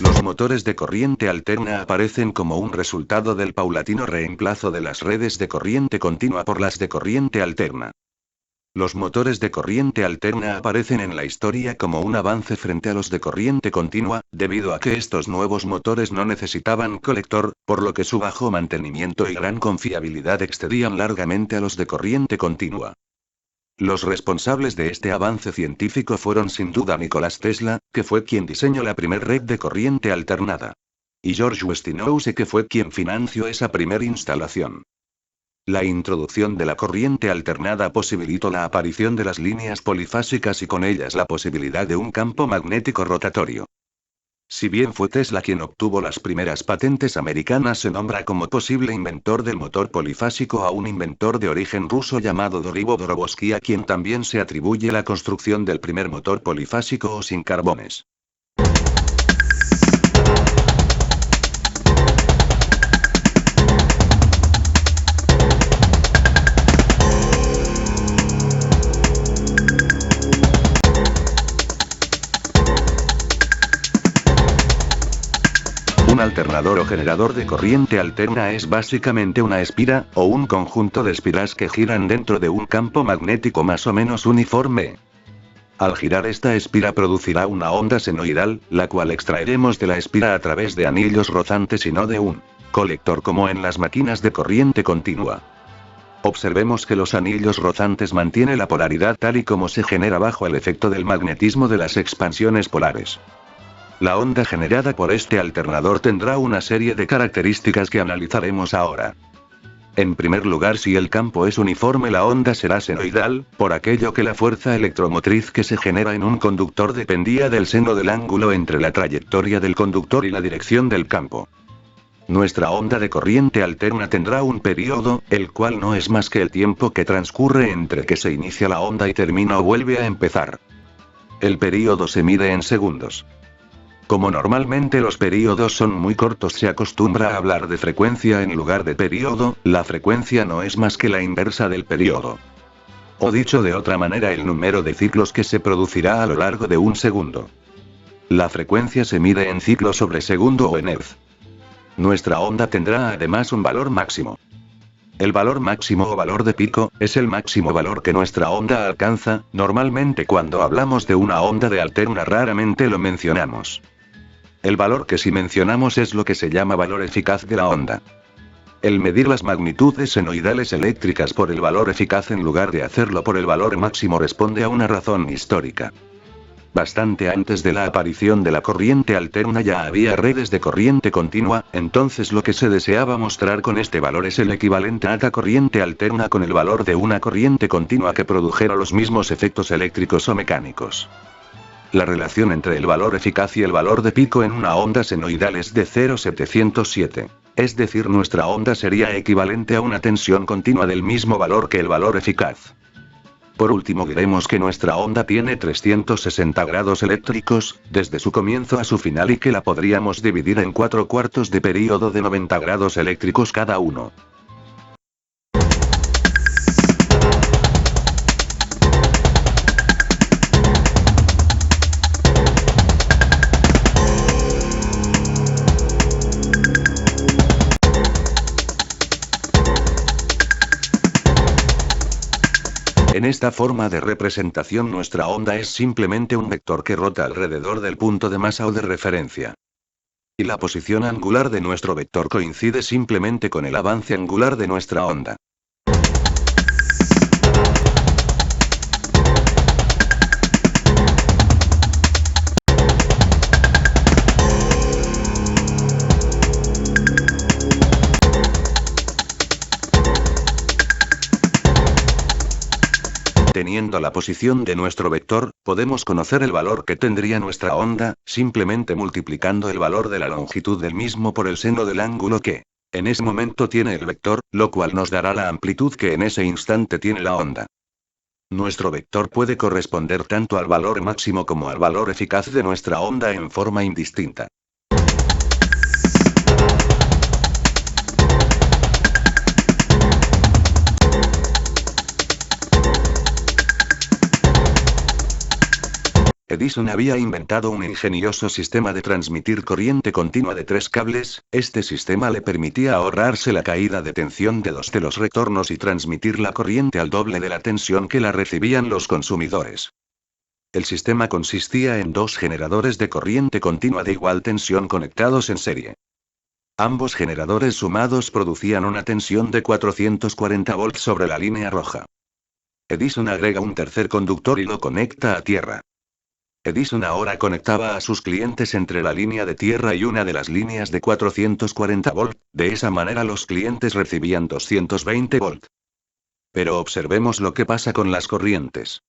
Los motores de corriente alterna aparecen como un resultado del paulatino reemplazo de las redes de corriente continua por las de corriente alterna. Los motores de corriente alterna aparecen en la historia como un avance frente a los de corriente continua, debido a que estos nuevos motores no necesitaban colector, por lo que su bajo mantenimiento y gran confiabilidad excedían largamente a los de corriente continua. Los responsables de este avance científico fueron sin duda Nicolás Tesla, que fue quien diseñó la primer red de corriente alternada. Y George Westinghouse, que fue quien financió esa primera instalación. La introducción de la corriente alternada posibilitó la aparición de las líneas polifásicas y con ellas la posibilidad de un campo magnético rotatorio. Si bien fue Tesla quien obtuvo las primeras patentes americanas, se nombra como posible inventor del motor polifásico a un inventor de origen ruso llamado Dorivo Dorobovsky, a quien también se atribuye la construcción del primer motor polifásico o sin carbones. Un alternador o generador de corriente alterna es básicamente una espira, o un conjunto de espiras que giran dentro de un campo magnético más o menos uniforme. Al girar esta espira producirá una onda senoidal, la cual extraeremos de la espira a través de anillos rozantes y no de un colector como en las máquinas de corriente continua. Observemos que los anillos rozantes mantienen la polaridad tal y como se genera bajo el efecto del magnetismo de las expansiones polares. La onda generada por este alternador tendrá una serie de características que analizaremos ahora. En primer lugar, si el campo es uniforme, la onda será senoidal, por aquello que la fuerza electromotriz que se genera en un conductor dependía del seno del ángulo entre la trayectoria del conductor y la dirección del campo. Nuestra onda de corriente alterna tendrá un período, el cual no es más que el tiempo que transcurre entre que se inicia la onda y termina o vuelve a empezar. El período se mide en segundos. Como normalmente los períodos son muy cortos, se acostumbra a hablar de frecuencia en lugar de período. La frecuencia no es más que la inversa del período. O dicho de otra manera, el número de ciclos que se producirá a lo largo de un segundo. La frecuencia se mide en ciclos sobre segundo o en Hz. Nuestra onda tendrá además un valor máximo. El valor máximo o valor de pico, es el máximo valor que nuestra onda alcanza. Normalmente cuando hablamos de una onda de alterna raramente lo mencionamos. El valor que sí mencionamos es lo que se llama valor eficaz de la onda. El medir las magnitudes senoidales eléctricas por el valor eficaz en lugar de hacerlo por el valor máximo responde a una razón histórica. Bastante antes de la aparición de la corriente alterna ya había redes de corriente continua, entonces lo que se deseaba mostrar con este valor es el equivalente a la corriente alterna con el valor de una corriente continua que produjera los mismos efectos eléctricos o mecánicos. La relación entre el valor eficaz y el valor de pico en una onda senoidal es de 0,707. Es decir, nuestra onda sería equivalente a una tensión continua del mismo valor que el valor eficaz. Por último, diremos que nuestra onda tiene 360 grados eléctricos, desde su comienzo a su final, y que la podríamos dividir en 4 cuartos de período de 90 grados eléctricos cada uno. En esta forma de representación, nuestra onda es simplemente un vector que rota alrededor del punto de masa o de referencia. Y la posición angular de nuestro vector coincide simplemente con el avance angular de nuestra onda. Teniendo la posición de nuestro vector, podemos conocer el valor que tendría nuestra onda, simplemente multiplicando el valor de la longitud del mismo por el seno del ángulo que, en ese momento, tiene el vector, lo cual nos dará la amplitud que en ese instante tiene la onda. Nuestro vector puede corresponder tanto al valor máximo como al valor eficaz de nuestra onda en forma indistinta. Edison había inventado un ingenioso sistema de transmitir corriente continua de 3 cables. Este sistema le permitía ahorrarse la caída de tensión de 2 de los retornos y transmitir la corriente al doble de la tensión que la recibían los consumidores. El sistema consistía en 2 generadores de corriente continua de igual tensión conectados en serie. Ambos generadores sumados producían una tensión de 440 volts sobre la línea roja. Edison agrega un tercer conductor y lo conecta a tierra. Edison ahora conectaba a sus clientes entre la línea de tierra y una de las líneas de 440 volt, de esa manera los clientes recibían 220 volt. Pero observemos lo que pasa con las corrientes.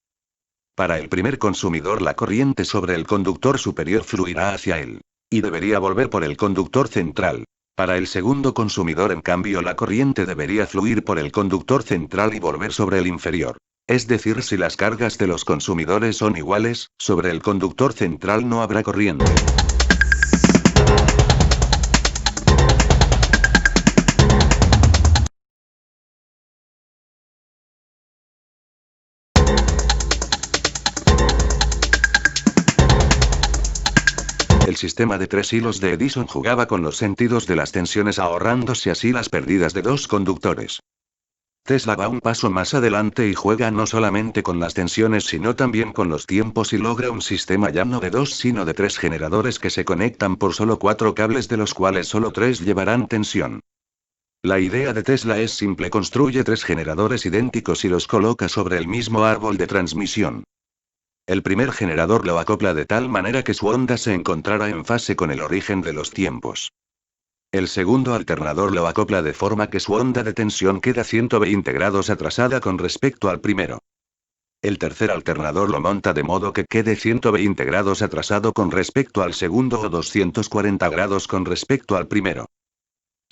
Para el primer consumidor la corriente sobre el conductor superior fluirá hacia él. Y debería volver por el conductor central. Para el segundo consumidor en cambio la corriente debería fluir por el conductor central y volver sobre el inferior. Es decir, si las cargas de los consumidores son iguales, sobre el conductor central no habrá corriente. El sistema de 3 hilos de Edison jugaba con los sentidos de las tensiones ahorrándose así las pérdidas de 2 conductores. Tesla va un paso más adelante y juega no solamente con las tensiones sino también con los tiempos y logra un sistema ya no de 2 sino de 3 generadores que se conectan por solo 4 cables de los cuales solo 3 llevarán tensión. La idea de Tesla es simple: construye 3 generadores idénticos y los coloca sobre el mismo árbol de transmisión. El primer generador lo acopla de tal manera que su onda se encontrará en fase con el origen de los tiempos. El segundo alternador lo acopla de forma que su onda de tensión queda 120 grados atrasada con respecto al primero. El tercer alternador lo monta de modo que quede 120 grados atrasado con respecto al segundo o 240 grados con respecto al primero.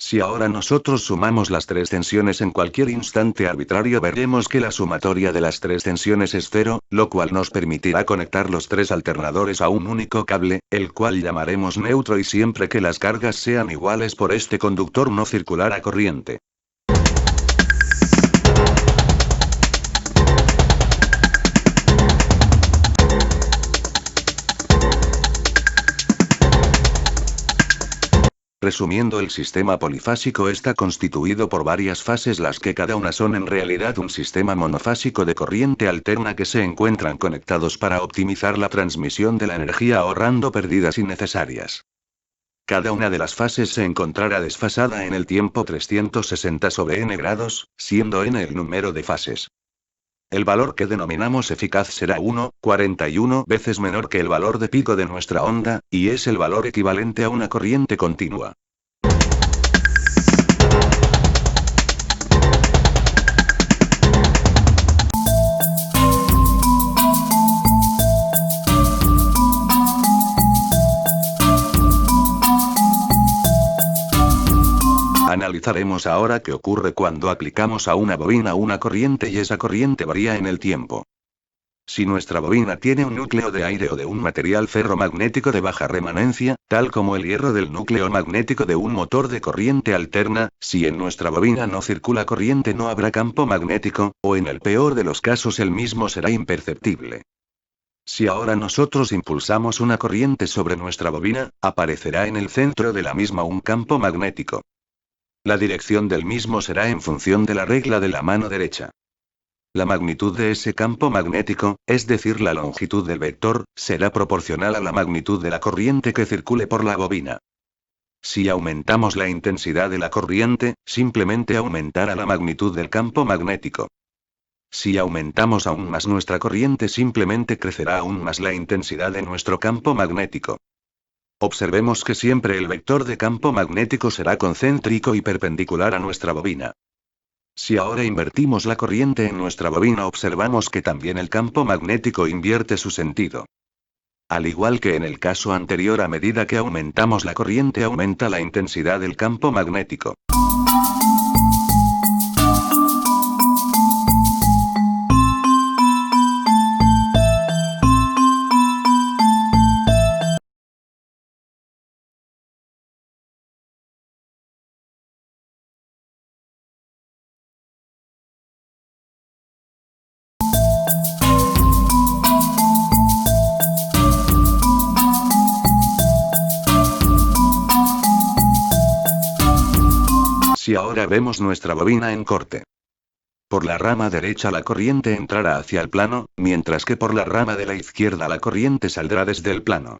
Si ahora nosotros sumamos las 3 tensiones en cualquier instante arbitrario veremos que la sumatoria de las 3 tensiones es 0, lo cual nos permitirá conectar los 3 alternadores a un único cable, el cual llamaremos neutro y siempre que las cargas sean iguales por este conductor no circulará corriente. Resumiendo, el sistema polifásico está constituido por varias fases, las que cada una son en realidad un sistema monofásico de corriente alterna que se encuentran conectados para optimizar la transmisión de la energía ahorrando pérdidas innecesarias. Cada una de las fases se encontrará desfasada en el tiempo 360 sobre n grados, siendo n el número de fases. El valor que denominamos eficaz será 1,41 veces menor que el valor de pico de nuestra onda, y es el valor equivalente a una corriente continua. Analizaremos ahora qué ocurre cuando aplicamos a una bobina una corriente y esa corriente varía en el tiempo. Si nuestra bobina tiene un núcleo de aire o de un material ferromagnético de baja remanencia, tal como el hierro del núcleo magnético de un motor de corriente alterna, si en nuestra bobina no circula corriente no habrá campo magnético, o en el peor de los casos el mismo será imperceptible. Si ahora nosotros impulsamos una corriente sobre nuestra bobina, aparecerá en el centro de la misma un campo magnético. La dirección del mismo será en función de la regla de la mano derecha. La magnitud de ese campo magnético, es decir, la longitud del vector, será proporcional a la magnitud de la corriente que circule por la bobina. Si aumentamos la intensidad de la corriente, simplemente aumentará la magnitud del campo magnético. Si aumentamos aún más nuestra corriente, simplemente crecerá aún más la intensidad de nuestro campo magnético. Observemos que siempre el vector de campo magnético será concéntrico y perpendicular a nuestra bobina. Si ahora invertimos la corriente en nuestra bobina, observamos que también el campo magnético invierte su sentido. Al igual que en el caso anterior, a medida que aumentamos la corriente aumenta la intensidad del campo magnético. Si ahora vemos nuestra bobina en corte. Por la rama derecha la corriente entrará hacia el plano, mientras que por la rama de la izquierda la corriente saldrá desde el plano.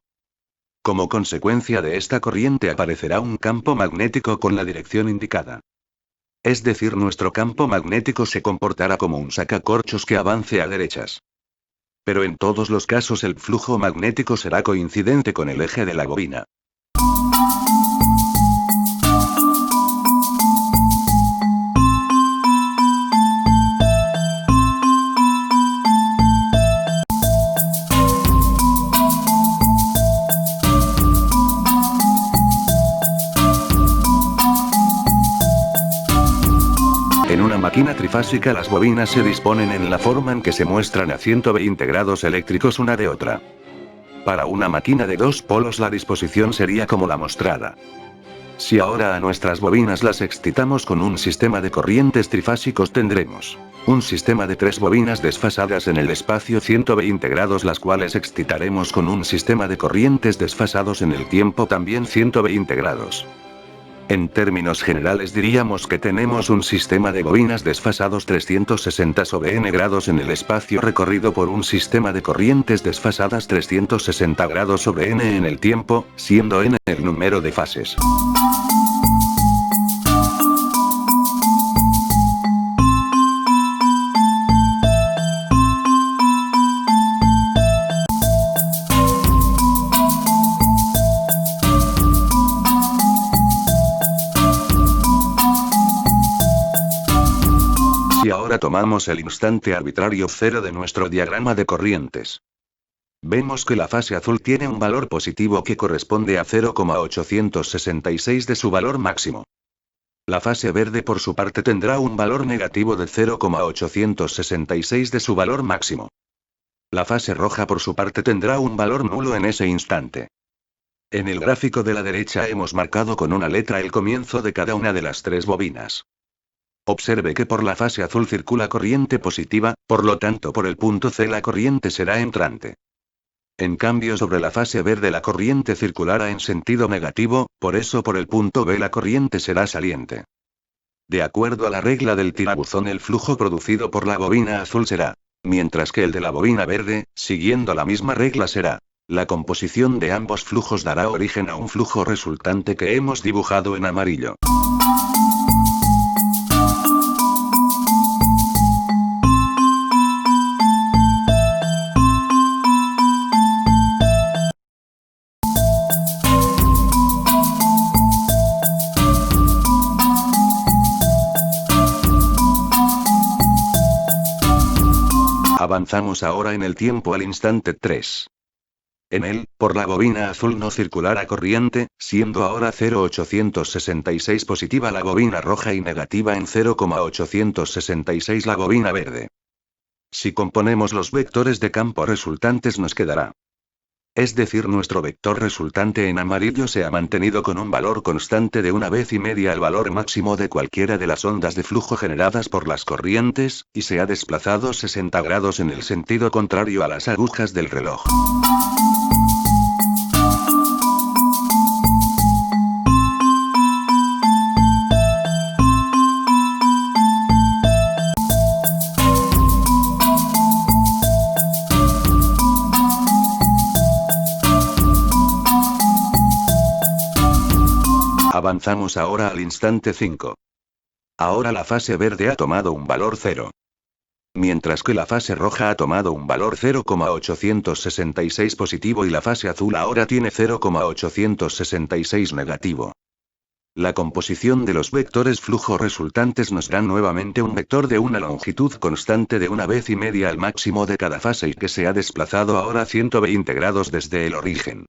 Como consecuencia de esta corriente aparecerá un campo magnético con la dirección indicada. Es decir, nuestro campo magnético se comportará como un sacacorchos que avance a derechas. Pero en todos los casos el flujo magnético será coincidente con el eje de la bobina. En una máquina trifásica las bobinas se disponen en la forma en que se muestran a 120 grados eléctricos una de otra. Para una máquina de dos polos la disposición sería como la mostrada. Si ahora a nuestras bobinas las excitamos con un sistema de corrientes trifásicos tendremos un sistema de 3 bobinas desfasadas en el espacio 120 grados, las cuales excitaremos con un sistema de corrientes desfasados en el tiempo también 120 grados. En términos generales diríamos que tenemos un sistema de bobinas desfasados 360/n grados en el espacio recorrido por un sistema de corrientes desfasadas 360 grados/n en el tiempo, siendo n el número de fases. Si ahora tomamos el instante arbitrario 0 de nuestro diagrama de corrientes, vemos que la fase azul tiene un valor positivo que corresponde a 0,866 de su valor máximo. La fase verde por su parte tendrá un valor negativo de 0,866 de su valor máximo. La fase roja por su parte tendrá un valor nulo en ese instante. En el gráfico de la derecha hemos marcado con una letra el comienzo de cada una de las 3 bobinas. Observe que por la fase azul circula corriente positiva, por lo tanto por el punto C la corriente será entrante. En cambio sobre la fase verde la corriente circulará en sentido negativo, por eso por el punto B la corriente será saliente. De acuerdo a la regla del tirabuzón el flujo producido por la bobina azul será, mientras que el de la bobina verde, siguiendo la misma regla será. La composición de ambos flujos dará origen a un flujo resultante que hemos dibujado en amarillo. Avanzamos ahora en el tiempo al instante 3. En él, por la bobina azul no circulará corriente, siendo ahora 0,866 positiva la bobina roja y negativa en 0,866 la bobina verde. Si componemos los vectores de campo resultantes nos quedará. Es decir, nuestro vector resultante en amarillo se ha mantenido con un valor constante de 1,5 veces el valor máximo de cualquiera de las ondas de flujo generadas por las corrientes, y se ha desplazado 60 grados en el sentido contrario a las agujas del reloj. Avanzamos ahora al instante 5. Ahora la fase verde ha tomado un valor 0. Mientras que la fase roja ha tomado un valor 0,866 positivo y la fase azul ahora tiene 0,866 negativo. La composición de los vectores flujo resultantes nos da nuevamente un vector de una longitud constante de 1,5 veces al máximo de cada fase y que se ha desplazado ahora 120 grados desde el origen.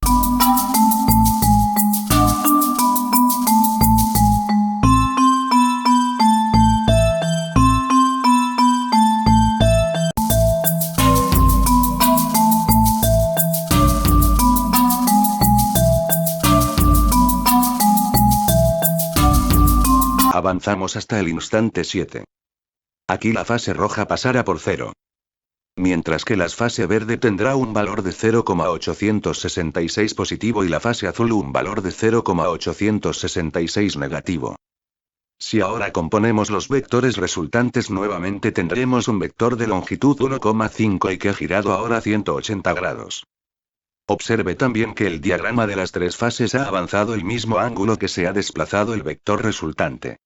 Avanzamos hasta el instante 7. Aquí la fase roja pasará por 0. Mientras que la fase verde tendrá un valor de 0,866 positivo y la fase azul un valor de 0,866 negativo. Si ahora componemos los vectores resultantes nuevamente tendremos un vector de longitud 1,5 y que ha girado ahora 180 grados. Observe también que el diagrama de las tres fases ha avanzado el mismo ángulo que se ha desplazado el vector resultante.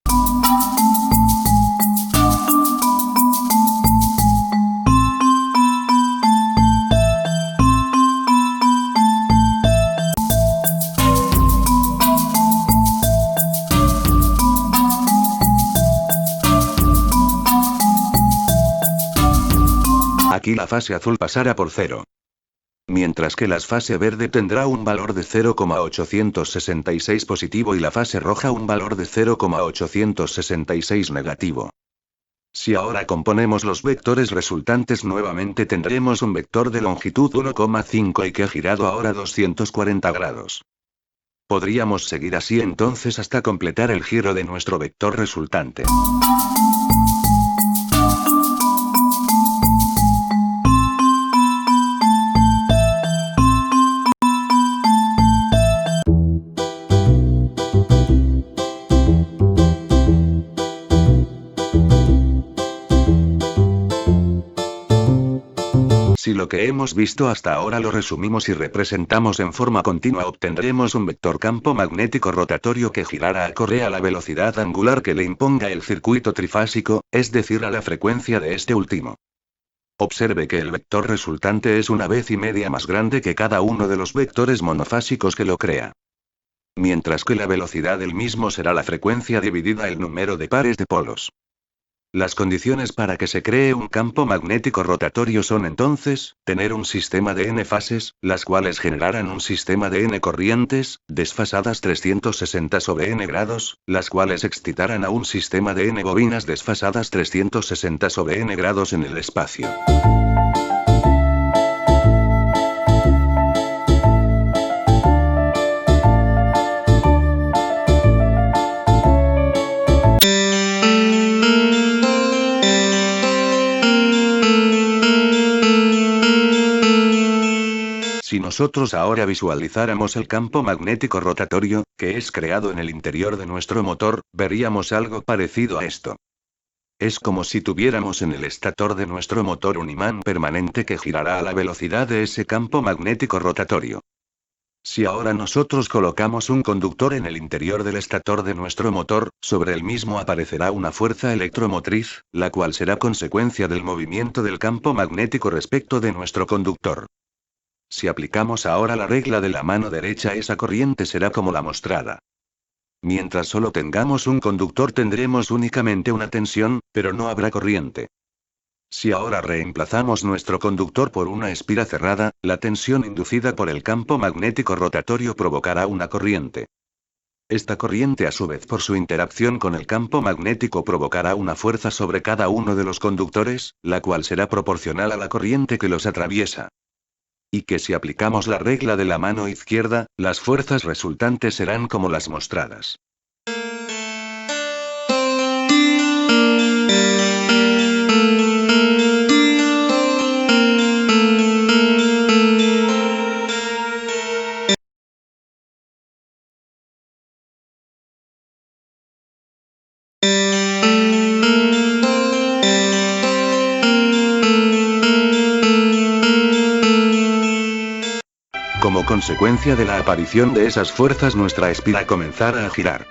Aquí la fase azul pasará por 0. Mientras que la fase verde tendrá un valor de 0,866 positivo y la fase roja un valor de 0,866 negativo. Si ahora componemos los vectores resultantes nuevamente tendremos un vector de longitud 1,5 y que ha girado ahora 240 grados. Podríamos seguir así entonces hasta completar el giro de nuestro vector resultante. Si lo que hemos visto hasta ahora lo resumimos y representamos en forma continua obtendremos un vector campo magnético rotatorio que girará acorde a la velocidad angular que le imponga el circuito trifásico, es decir a la frecuencia de este último. Observe que el vector resultante es 1,5 veces más grande que cada uno de los vectores monofásicos que lo crea. Mientras que la velocidad del mismo será la frecuencia dividida el número de pares de polos. Las condiciones para que se cree un campo magnético rotatorio son entonces, tener un sistema de n fases, las cuales generarán un sistema de n corrientes, desfasadas 360 sobre n grados, las cuales excitarán a un sistema de n bobinas desfasadas 360 sobre n grados en el espacio. Si nosotros ahora visualizáramos el campo magnético rotatorio, que es creado en el interior de nuestro motor, veríamos algo parecido a esto. Es como si tuviéramos en el estator de nuestro motor un imán permanente que girará a la velocidad de ese campo magnético rotatorio. Si ahora nosotros colocamos un conductor en el interior del estator de nuestro motor, sobre el mismo aparecerá una fuerza electromotriz, la cual será consecuencia del movimiento del campo magnético respecto de nuestro conductor. Si aplicamos ahora la regla de la mano derecha, esa corriente será como la mostrada. Mientras solo tengamos un conductor tendremos únicamente una tensión, pero no habrá corriente. Si ahora reemplazamos nuestro conductor por una espira cerrada, la tensión inducida por el campo magnético rotatorio provocará una corriente. Esta corriente a su vez por su interacción con el campo magnético provocará una fuerza sobre cada uno de los conductores, la cual será proporcional a la corriente que los atraviesa. Y que si aplicamos la regla de la mano izquierda, las fuerzas resultantes serán como las mostradas. Como consecuencia de la aparición de esas fuerzas nuestra espira comenzará a girar.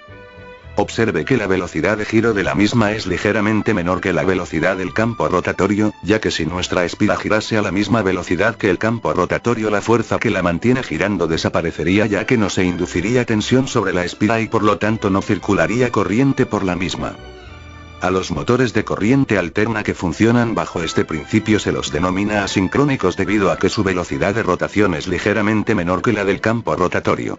Observe que la velocidad de giro de la misma es ligeramente menor que la velocidad del campo rotatorio, ya que si nuestra espira girase a la misma velocidad que el campo rotatorio la fuerza que la mantiene girando desaparecería ya que no se induciría tensión sobre la espira y por lo tanto no circularía corriente por la misma. A los motores de corriente alterna que funcionan bajo este principio se los denomina asincrónicos debido a que su velocidad de rotación es ligeramente menor que la del campo rotatorio.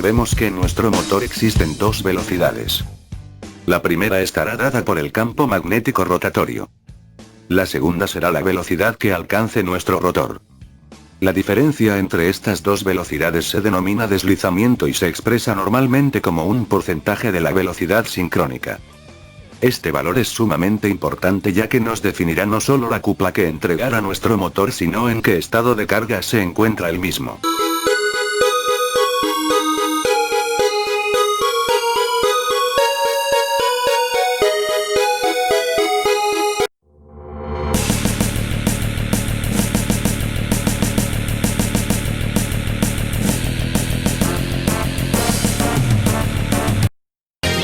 Observemos que en nuestro motor existen dos velocidades. La primera estará dada por el campo magnético rotatorio. La segunda será la velocidad que alcance nuestro rotor. La diferencia entre estas dos velocidades se denomina deslizamiento y se expresa normalmente como un porcentaje de la velocidad sincrónica. Este valor es sumamente importante ya que nos definirá no solo la cupla que entregará nuestro motor sino en qué estado de carga se encuentra el mismo.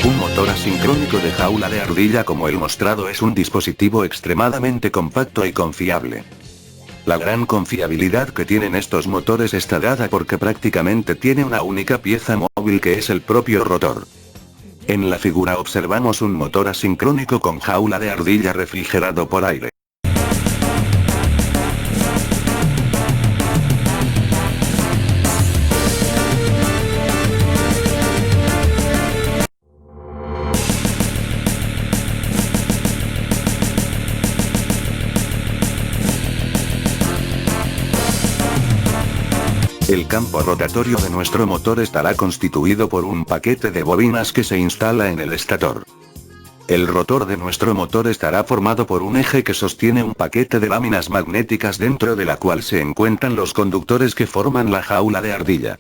Un motor asincrónico de jaula de ardilla como el mostrado es un dispositivo extremadamente compacto y confiable. La gran confiabilidad que tienen estos motores está dada porque prácticamente tiene una única pieza móvil que es el propio rotor. En la figura observamos un motor asincrónico con jaula de ardilla refrigerado por aire. El campo rotatorio de nuestro motor estará constituido por un paquete de bobinas que se instala en el estator. El rotor de nuestro motor estará formado por un eje que sostiene un paquete de láminas magnéticas dentro de la cual se encuentran los conductores que forman la jaula de ardilla.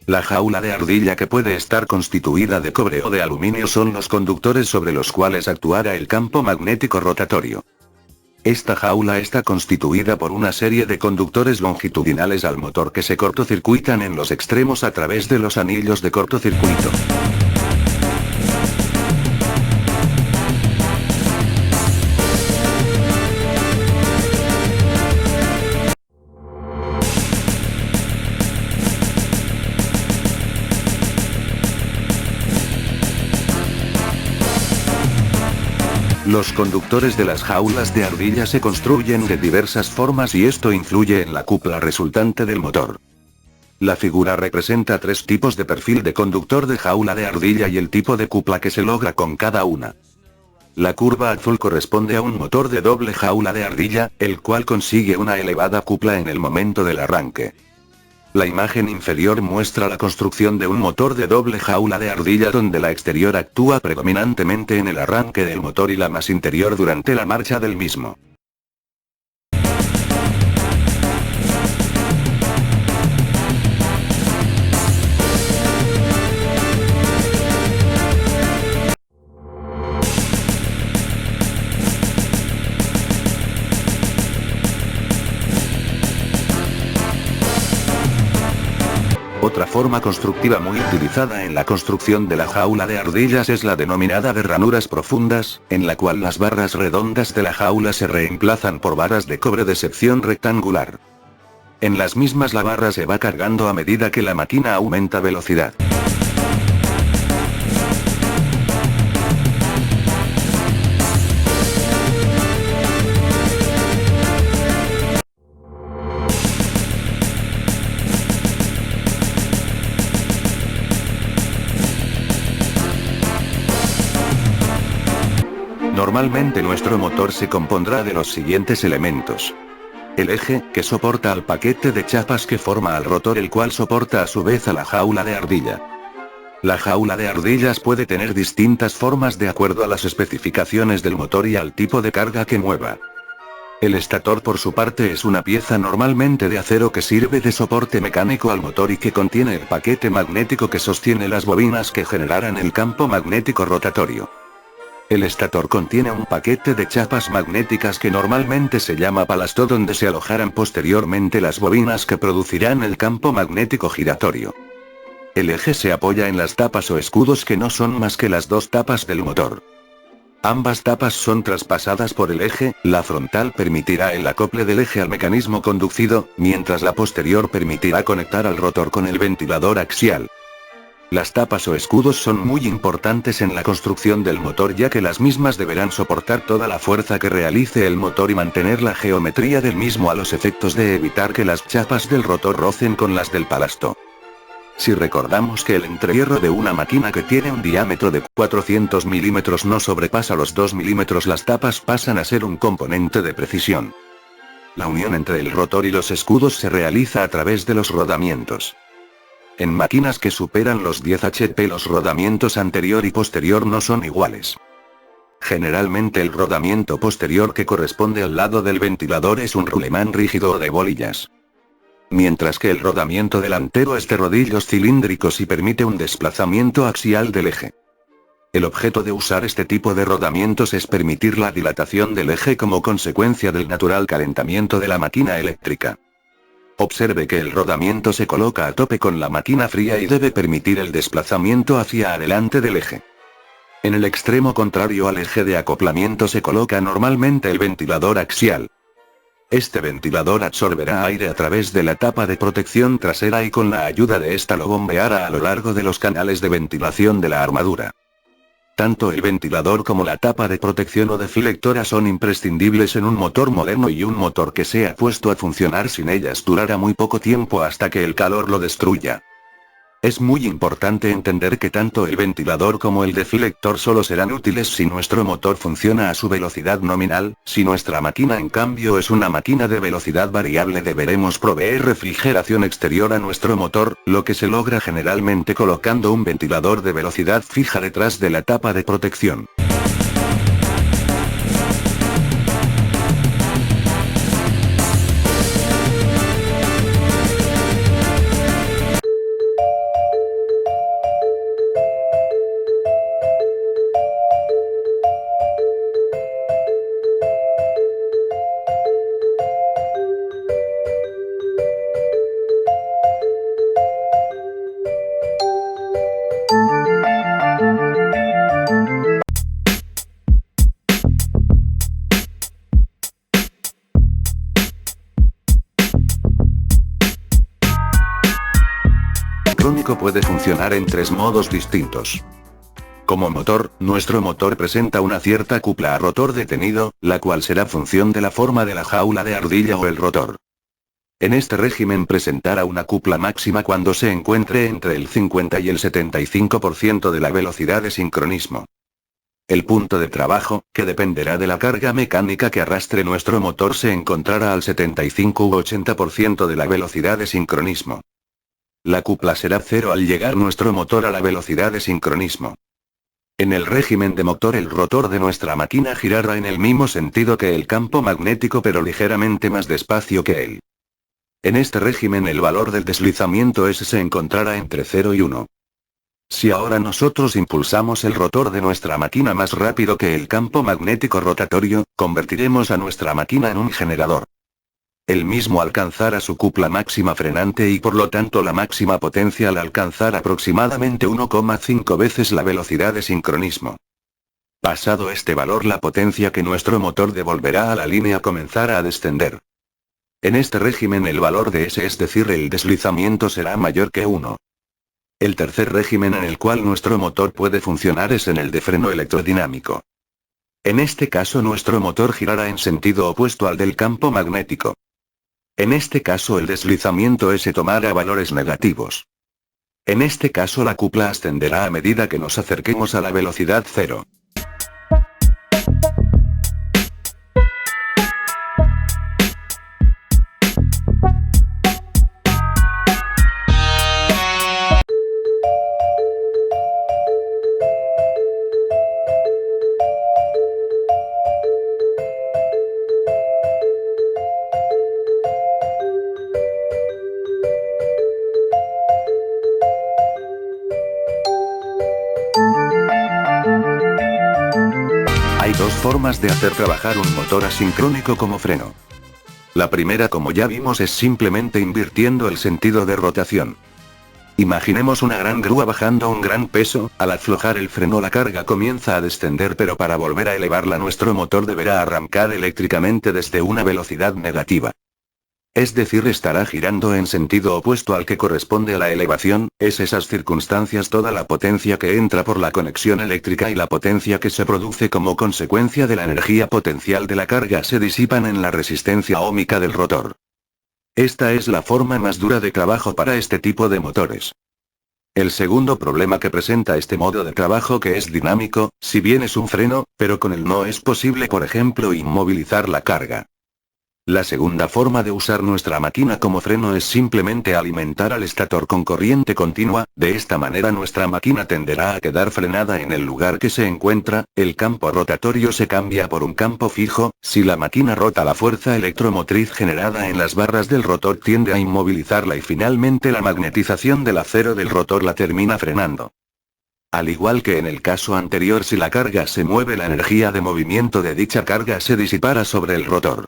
La jaula de ardilla que puede estar constituida de cobre o de aluminio son los conductores sobre los cuales actuará el campo magnético rotatorio. Esta jaula está constituida por una serie de conductores longitudinales al motor que se cortocircuitan en los extremos a través de los anillos de cortocircuito. Los conductores de las jaulas de ardilla se construyen de diversas formas y esto influye en la cupla resultante del motor. La figura representa tres tipos de perfil de conductor de jaula de ardilla y el tipo de cupla que se logra con cada una. La curva azul corresponde a un motor de doble jaula de ardilla, el cual consigue una elevada cupla en el momento del arranque. La imagen inferior muestra la construcción de un motor de doble jaula de ardilla donde la exterior actúa predominantemente en el arranque del motor y la más interior durante la marcha del mismo. Otra forma constructiva muy utilizada en la construcción de la jaula de ardillas es la denominada de ranuras profundas, en la cual las barras redondas de la jaula se reemplazan por barras de cobre de sección rectangular. En las mismas la barra se va cargando a medida que la máquina aumenta velocidad. Normalmente nuestro motor se compondrá de los siguientes elementos. El eje, que soporta al paquete de chapas que forma al rotor el cual soporta a su vez a la jaula de ardilla. La jaula de ardillas puede tener distintas formas de acuerdo a las especificaciones del motor y al tipo de carga que mueva. El estator por su parte es una pieza normalmente de acero que sirve de soporte mecánico al motor y que contiene el paquete magnético que sostiene las bobinas que generarán el campo magnético rotatorio. El estator contiene un paquete de chapas magnéticas que normalmente se llama balasto donde se alojarán posteriormente las bobinas que producirán el campo magnético giratorio. El eje se apoya en las tapas o escudos que no son más que las dos tapas del motor. Ambas tapas son traspasadas por el eje, la frontal permitirá el acople del eje al mecanismo conducido, mientras la posterior permitirá conectar al rotor con el ventilador axial. Las tapas o escudos son muy importantes en la construcción del motor ya que las mismas deberán soportar toda la fuerza que realice el motor y mantener la geometría del mismo a los efectos de evitar que las chapas del rotor rocen con las del balasto. Si recordamos que el entrehierro de una máquina que tiene un diámetro de 400 milímetros no sobrepasa los 2 milímetros, las tapas pasan a ser un componente de precisión. La unión entre el rotor y los escudos se realiza a través de los rodamientos. En máquinas que superan los 10 HP los rodamientos anterior y posterior no son iguales. Generalmente el rodamiento posterior que corresponde al lado del ventilador es un rulemán rígido o de bolillas. Mientras que el rodamiento delantero es de rodillos cilíndricos y permite un desplazamiento axial del eje. El objeto de usar este tipo de rodamientos es permitir la dilatación del eje como consecuencia del natural calentamiento de la máquina eléctrica. Observe que el rodamiento se coloca a tope con la máquina fría y debe permitir el desplazamiento hacia adelante del eje. En el extremo contrario al eje de acoplamiento se coloca normalmente el ventilador axial. Este ventilador absorberá aire a través de la tapa de protección trasera y con la ayuda de esta lo bombeará a lo largo de los canales de ventilación de la armadura. Tanto el ventilador como la tapa de protección o deflectora son imprescindibles en un motor moderno y un motor que sea puesto a funcionar sin ellas durará muy poco tiempo hasta que el calor lo destruya. Es muy importante entender que tanto el ventilador como el deflector solo serán útiles si nuestro motor funciona a su velocidad nominal. Si nuestra máquina en cambio es una máquina de velocidad variable deberemos proveer refrigeración exterior a nuestro motor, lo que se logra generalmente colocando un ventilador de velocidad fija detrás de la tapa de protección. Sincrónico puede funcionar en tres modos distintos. Como motor, nuestro motor presenta una cierta cupla a rotor detenido, la cual será función de la forma de la jaula de ardilla o el rotor. En este régimen presentará una cupla máxima cuando se encuentre entre el 50 y el 75% de la velocidad de sincronismo. El punto de trabajo, que dependerá de la carga mecánica que arrastre nuestro motor, se encontrará al 75 u 80% de la velocidad de sincronismo. La cupla será cero al llegar nuestro motor a la velocidad de sincronismo. En el régimen de motor el rotor de nuestra máquina girará en el mismo sentido que el campo magnético pero ligeramente más despacio que él. En este régimen el valor del deslizamiento S se encontrará entre 0 y 1. Si ahora nosotros impulsamos el rotor de nuestra máquina más rápido que el campo magnético rotatorio, convertiremos a nuestra máquina en un generador. El mismo alcanzará su cupla máxima frenante y por lo tanto la máxima potencia al alcanzar aproximadamente 1,5 veces la velocidad de sincronismo. Pasado este valor la potencia que nuestro motor devolverá a la línea comenzará a descender. En este régimen el valor de S, es decir, el deslizamiento, será mayor que 1. El tercer régimen en el cual nuestro motor puede funcionar es en el de freno electrodinámico. En este caso nuestro motor girará en sentido opuesto al del campo magnético. En este caso el deslizamiento S tomará valores negativos. En este caso la cupla ascenderá a medida que nos acerquemos a la velocidad cero. Hay dos formas de hacer trabajar un motor asincrónico como freno. La primera, como ya vimos, es simplemente invirtiendo el sentido de rotación. Imaginemos una gran grúa bajando un gran peso, al aflojar el freno la carga comienza a descender, pero para volver a elevarla nuestro motor deberá arrancar eléctricamente desde una velocidad negativa. Es decir, estará girando en sentido opuesto al que corresponde a la elevación. Es esas circunstancias toda la potencia que entra por la conexión eléctrica y la potencia que se produce como consecuencia de la energía potencial de la carga se disipan en la resistencia óhmica del rotor. Esta es la forma más dura de trabajo para este tipo de motores. El segundo problema que presenta este modo de trabajo, que es dinámico, si bien es un freno, pero con él no es posible, por ejemplo, inmovilizar la carga. La segunda forma de usar nuestra máquina como freno es simplemente alimentar al estator con corriente continua, de esta manera nuestra máquina tenderá a quedar frenada en el lugar que se encuentra, el campo rotatorio se cambia por un campo fijo, si la máquina rota la fuerza electromotriz generada en las barras del rotor tiende a inmovilizarla y finalmente la magnetización del acero del rotor la termina frenando. Al igual que en el caso anterior, si la carga se mueve, la energía de movimiento de dicha carga se disipará sobre el rotor.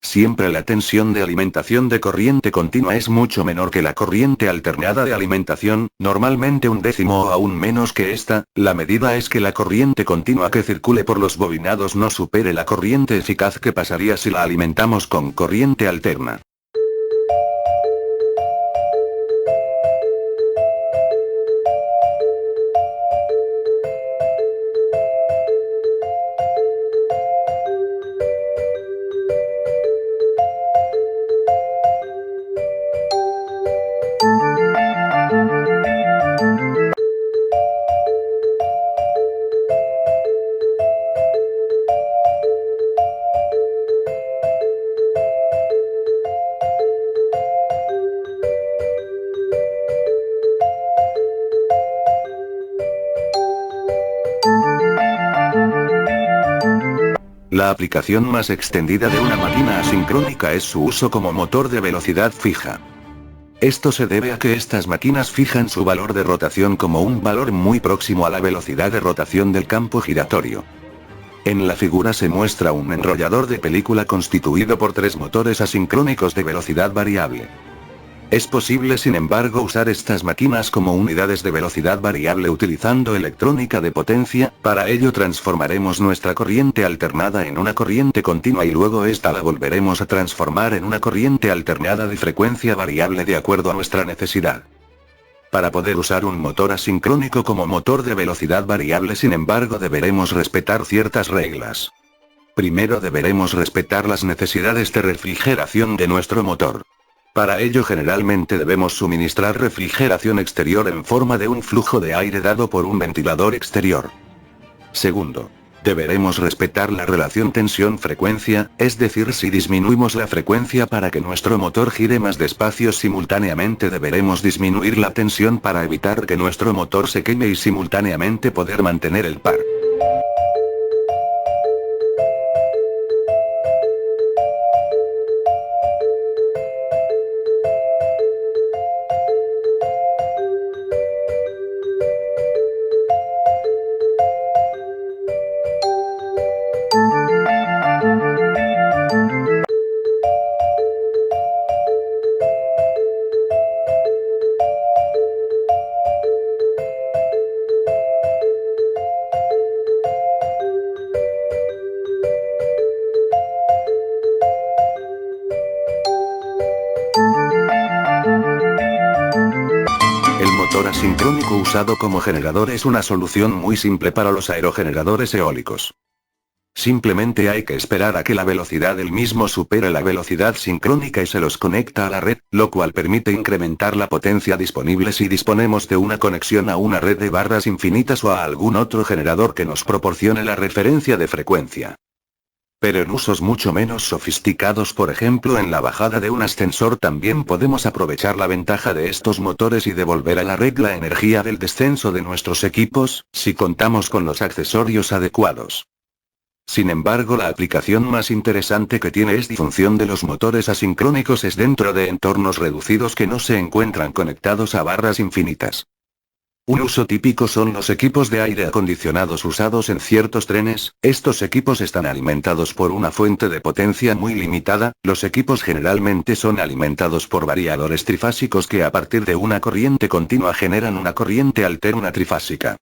Siempre la tensión de alimentación de corriente continua es mucho menor que la corriente alternada de alimentación, normalmente 1/10 o aún menos que esta. La medida es que la corriente continua que circule por los bobinados no supere la corriente eficaz que pasaría si la alimentamos con corriente alterna. La aplicación más extendida de una máquina asincrónica es su uso como motor de velocidad fija. Esto se debe a que estas máquinas fijan su valor de rotación como un valor muy próximo a la velocidad de rotación del campo giratorio. En la figura se muestra un enrollador de película constituido por 3 motores asincrónicos de velocidad variable. Es posible, sin embargo, usar estas máquinas como unidades de velocidad variable utilizando electrónica de potencia. Para ello transformaremos nuestra corriente alternada en una corriente continua y luego esta la volveremos a transformar en una corriente alternada de frecuencia variable de acuerdo a nuestra necesidad. Para poder usar un motor asincrónico como motor de velocidad variable, sin embargo, deberemos respetar ciertas reglas. Primero deberemos respetar las necesidades de refrigeración de nuestro motor. Para ello generalmente debemos suministrar refrigeración exterior en forma de un flujo de aire dado por un ventilador exterior. Segundo, deberemos respetar la relación tensión-frecuencia, es decir, si disminuimos la frecuencia para que nuestro motor gire más despacio simultáneamente deberemos disminuir la tensión para evitar que nuestro motor se queme y simultáneamente poder mantener el par. El motor asincrónico usado como generador es una solución muy simple para los aerogeneradores eólicos. Simplemente hay que esperar a que la velocidad del mismo supere la velocidad sincrónica y se los conecta a la red, lo cual permite incrementar la potencia disponible si disponemos de una conexión a una red de barras infinitas o a algún otro generador que nos proporcione la referencia de frecuencia. Pero en usos mucho menos sofisticados, por ejemplo en la bajada de un ascensor, también podemos aprovechar la ventaja de estos motores y devolver a la red la energía del descenso de nuestros equipos, si contamos con los accesorios adecuados. Sin embargo, la aplicación más interesante que tiene esta función de los motores asincrónicos es dentro de entornos reducidos que no se encuentran conectados a barras infinitas. Un uso típico son los equipos de aire acondicionados usados en ciertos trenes. Estos equipos están alimentados por una fuente de potencia muy limitada. Los equipos generalmente son alimentados por variadores trifásicos que a partir de una corriente continua generan una corriente alterna trifásica.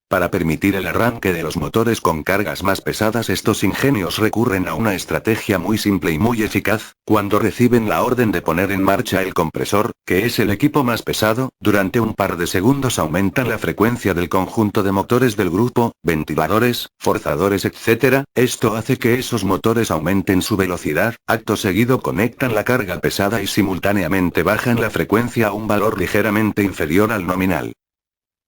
Para permitir el arranque de los motores con cargas más pesadas, estos ingenios recurren a una estrategia muy simple y muy eficaz. Cuando reciben la orden de poner en marcha el compresor, que es el equipo más pesado, durante un par de segundos aumentan la frecuencia del conjunto de motores del grupo, ventiladores, forzadores, etc. Esto hace que esos motores aumenten su velocidad, acto seguido conectan la carga pesada y simultáneamente bajan la frecuencia a un valor ligeramente inferior al nominal.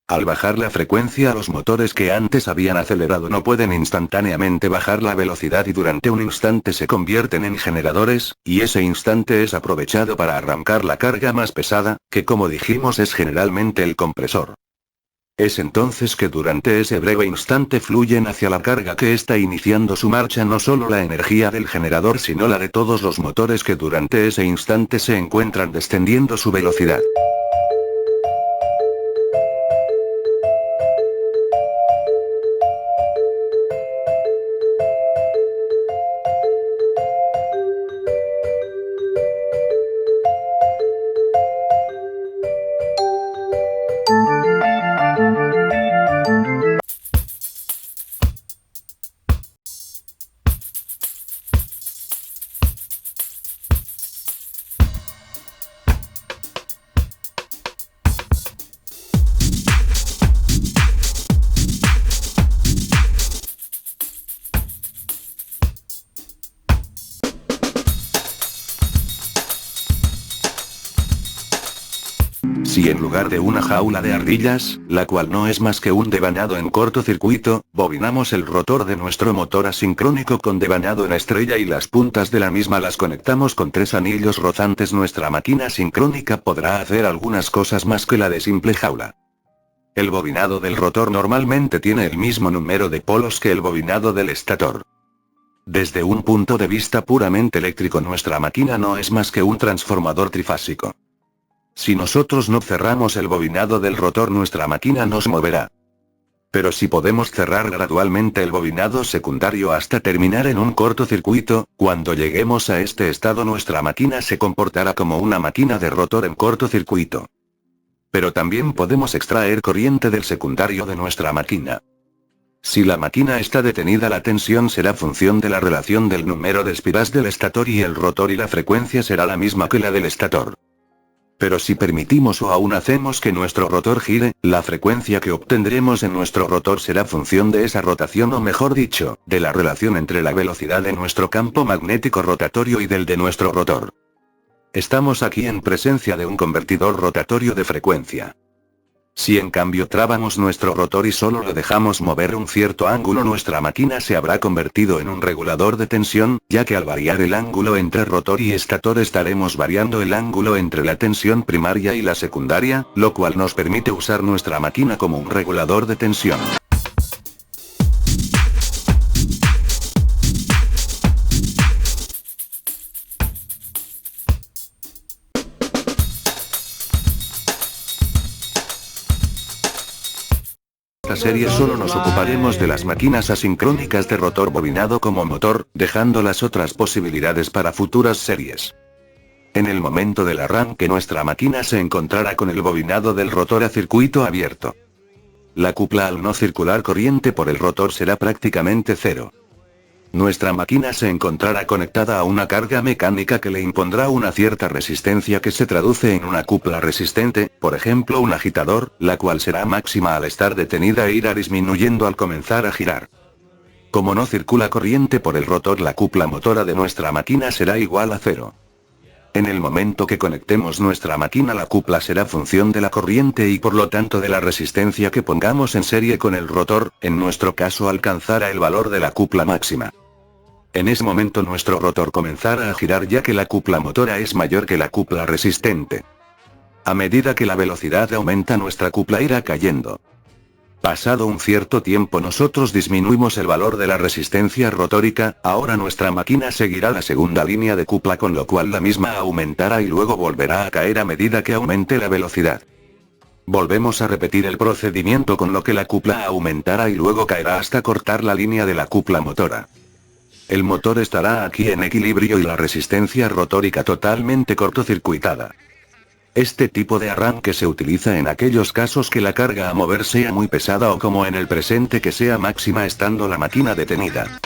Al bajar la frecuencia, los motores que antes habían acelerado no pueden instantáneamente bajar la velocidad y durante un instante se convierten en generadores, y ese instante es aprovechado para arrancar la carga más pesada, que como dijimos es generalmente el compresor. Es entonces que durante ese breve instante fluyen hacia la carga que está iniciando su marcha no solo la energía del generador sino la de todos los motores que durante ese instante se encuentran descendiendo su velocidad. Si en lugar de una jaula de ardillas, la cual no es más que un devanado en cortocircuito, bobinamos el rotor de nuestro motor asincrónico con devanado en estrella y las puntas de la misma las conectamos con 3 anillos rozantes, nuestra máquina sincrónica podrá hacer algunas cosas más que la de simple jaula. El bobinado del rotor normalmente tiene el mismo número de polos que el bobinado del estator. Desde un punto de vista puramente eléctrico, nuestra máquina no es más que un transformador trifásico. Si nosotros no cerramos el bobinado del rotor, nuestra máquina no se moverá. Pero si podemos cerrar gradualmente el bobinado secundario hasta terminar en un cortocircuito, cuando lleguemos a este estado nuestra máquina se comportará como una máquina de rotor en cortocircuito. Pero también podemos extraer corriente del secundario de nuestra máquina. Si la máquina está detenida, la tensión será función de la relación del número de espiras del estator y el rotor y la frecuencia será la misma que la del estator. Pero si permitimos o aún hacemos que nuestro rotor gire, la frecuencia que obtendremos en nuestro rotor será función de esa rotación, o mejor dicho, de la relación entre la velocidad de nuestro campo magnético rotatorio y del de nuestro rotor. Estamos aquí en presencia de un convertidor rotatorio de frecuencia. Si en cambio trabamos nuestro rotor y solo lo dejamos mover un cierto ángulo, nuestra máquina se habrá convertido en un regulador de tensión, ya que al variar el ángulo entre rotor y estator estaremos variando el ángulo entre la tensión primaria y la secundaria, lo cual nos permite usar nuestra máquina como un regulador de tensión. En esta serie solo nos ocuparemos de las máquinas asincrónicas de rotor bobinado como motor, dejando las otras posibilidades para futuras series. En el momento del arranque, nuestra máquina se encontrará con el bobinado del rotor a circuito abierto. La cupla al no circular corriente por el rotor será prácticamente cero. Nuestra máquina se encontrará conectada a una carga mecánica que le impondrá una cierta resistencia que se traduce en una cupla resistente, por ejemplo un agitador, la cual será máxima al estar detenida e irá disminuyendo al comenzar a girar. Como no circula corriente por el rotor, la cupla motora de nuestra máquina será igual a cero. En el momento que conectemos nuestra máquina, la cupla será función de la corriente y por lo tanto de la resistencia que pongamos en serie con el rotor, en nuestro caso alcanzará el valor de la cupla máxima. En ese momento nuestro rotor comenzará a girar, ya que la cupla motora es mayor que la cupla resistente. A medida que la velocidad aumenta, nuestra cupla irá cayendo. Pasado un cierto tiempo nosotros disminuimos el valor de la resistencia rotórica, ahora nuestra máquina seguirá la segunda línea de cupla, con lo cual la misma aumentará y luego volverá a caer a medida que aumente la velocidad. Volvemos a repetir el procedimiento, con lo que la cupla aumentará y luego caerá hasta cortar la línea de la cupla motora. El motor estará aquí en equilibrio y la resistencia rotórica totalmente cortocircuitada. Este tipo de arranque se utiliza en aquellos casos que la carga a mover sea muy pesada o como en el presente que sea máxima estando la máquina detenida.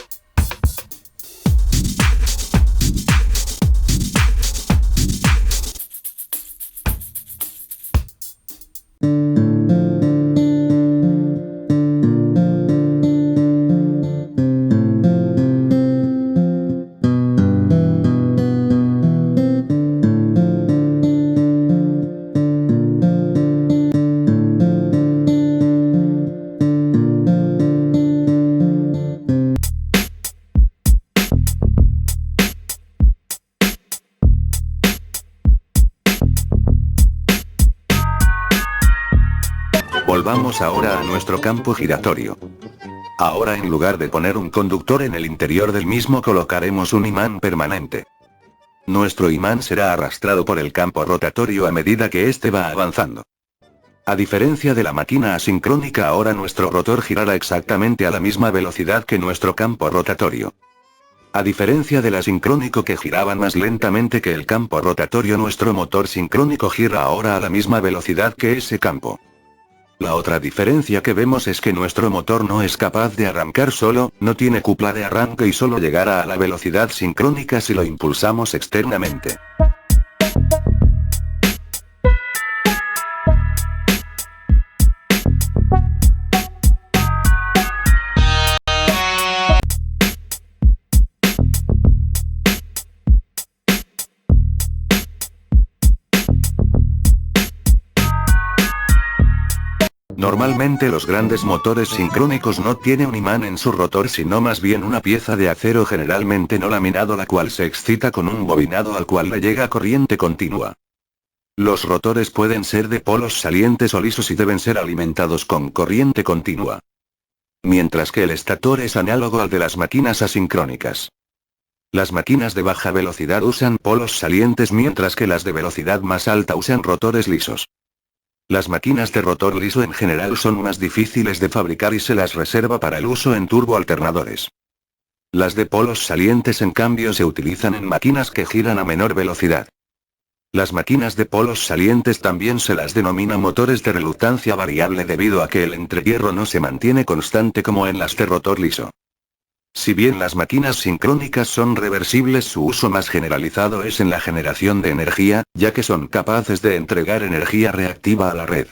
Volvamos ahora a nuestro campo giratorio. Ahora en lugar de poner un conductor en el interior del mismo colocaremos un imán permanente. Nuestro imán será arrastrado por el campo rotatorio a medida que éste va avanzando. A diferencia de la máquina asincrónica, ahora nuestro rotor girará exactamente a la misma velocidad que nuestro campo rotatorio. A diferencia del asincrónico que giraba más lentamente que el campo rotatorio, nuestro motor sincrónico gira ahora a la misma velocidad que ese campo. La otra diferencia que vemos es que nuestro motor no es capaz de arrancar solo, no tiene cupla de arranque y solo llegará a la velocidad sincrónica si lo impulsamos externamente. Normalmente los grandes motores sincrónicos no tienen un imán en su rotor, sino más bien una pieza de acero generalmente no laminado, la cual se excita con un bobinado al cual le llega corriente continua. Los rotores pueden ser de polos salientes o lisos y deben ser alimentados con corriente continua. Mientras que el estator es análogo al de las máquinas asincrónicas. Las máquinas de baja velocidad usan polos salientes, mientras que las de velocidad más alta usan rotores lisos. Las máquinas de rotor liso en general son más difíciles de fabricar y se las reserva para el uso en turboalternadores. Las de polos salientes en cambio se utilizan en máquinas que giran a menor velocidad. Las máquinas de polos salientes también se las denomina motores de reluctancia variable debido a que el entrehierro no se mantiene constante como en las de rotor liso. Si bien las máquinas sincrónicas son reversibles, su uso más generalizado es en la generación de energía, ya que son capaces de entregar energía reactiva a la red.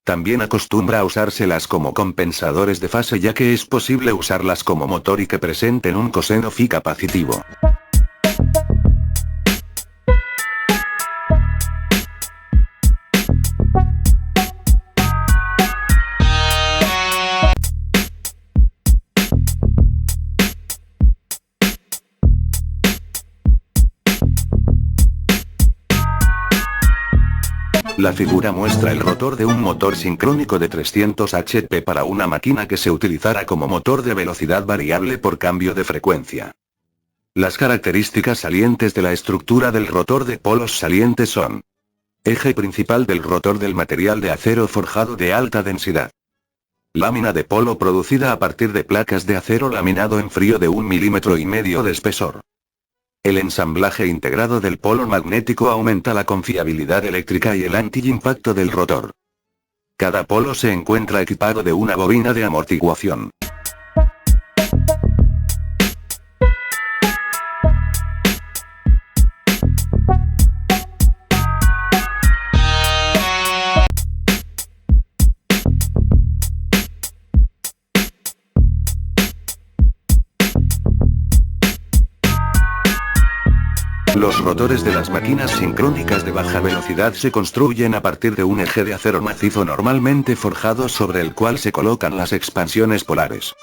También acostumbra a usárselas como compensadores de fase, ya que es posible usarlas como motor y que presenten un coseno phi capacitivo. La figura muestra el rotor de un motor sincrónico de 300 HP para una máquina que se utilizara como motor de velocidad variable por cambio de frecuencia. Las características salientes de la estructura del rotor de polos salientes son: eje principal del rotor del material de acero forjado de alta densidad. Lámina de polo producida a partir de placas de acero laminado en frío de 1,5 mm de espesor. El ensamblaje integrado del polo magnético aumenta la confiabilidad eléctrica y el anti-impacto del rotor. Cada polo se encuentra equipado de una bobina de amortiguación. Los rotores de las máquinas sincrónicas de baja velocidad se construyen a partir de un eje de acero macizo normalmente forjado sobre el cual se colocan las expansiones polares.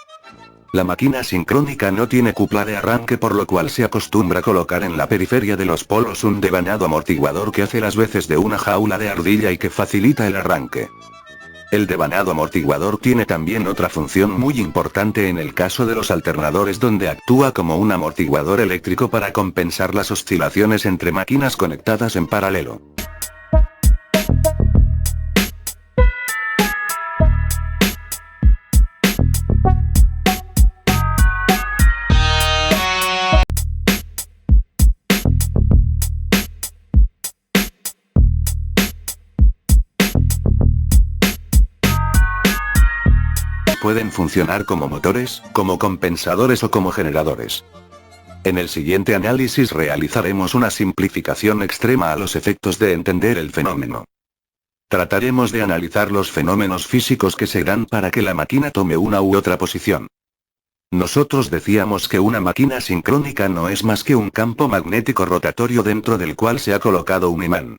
La máquina sincrónica no tiene cupla de arranque, por lo cual se acostumbra colocar en la periferia de los polos un devanado amortiguador que hace las veces de una jaula de ardilla y que facilita el arranque. El devanado amortiguador tiene también otra función muy importante en el caso de los alternadores, donde actúa como un amortiguador eléctrico para compensar las oscilaciones entre máquinas conectadas en paralelo. Pueden funcionar como motores, como compensadores o como generadores. En el siguiente análisis realizaremos una simplificación extrema a los efectos de entender el fenómeno. Trataremos de analizar los fenómenos físicos que se dan para que la máquina tome una u otra posición. Nosotros decíamos que una máquina sincrónica no es más que un campo magnético rotatorio dentro del cual se ha colocado un imán.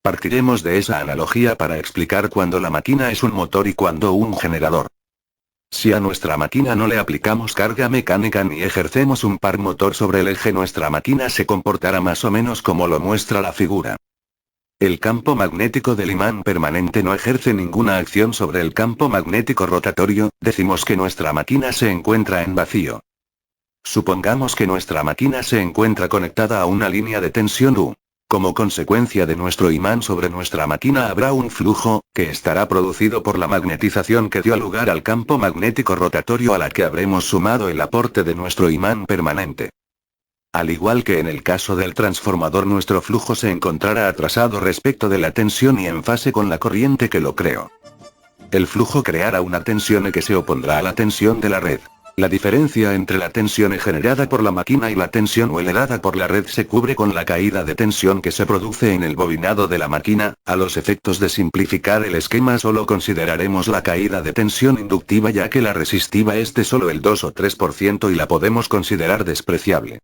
Partiremos de esa analogía para explicar cuándo la máquina es un motor y cuándo un generador. Si a nuestra máquina no le aplicamos carga mecánica ni ejercemos un par motor sobre el eje, nuestra máquina se comportará más o menos como lo muestra la figura. El campo magnético del imán permanente no ejerce ninguna acción sobre el campo magnético rotatorio, decimos que nuestra máquina se encuentra en vacío. Supongamos que nuestra máquina se encuentra conectada a una línea de tensión U. Como consecuencia de nuestro imán sobre nuestra máquina habrá un flujo, que estará producido por la magnetización que dio lugar al campo magnético rotatorio a la que habremos sumado el aporte de nuestro imán permanente. Al igual que en el caso del transformador, nuestro flujo se encontrará atrasado respecto de la tensión y en fase con la corriente que lo creó. El flujo creará una tensión E que se opondrá a la tensión de la red. La diferencia entre la tensión E generada por la máquina y la tensión U heredada por la red se cubre con la caída de tensión que se produce en el bobinado de la máquina. A los efectos de simplificar el esquema solo consideraremos la caída de tensión inductiva, ya que la resistiva es de solo el 2 o 3% y la podemos considerar despreciable.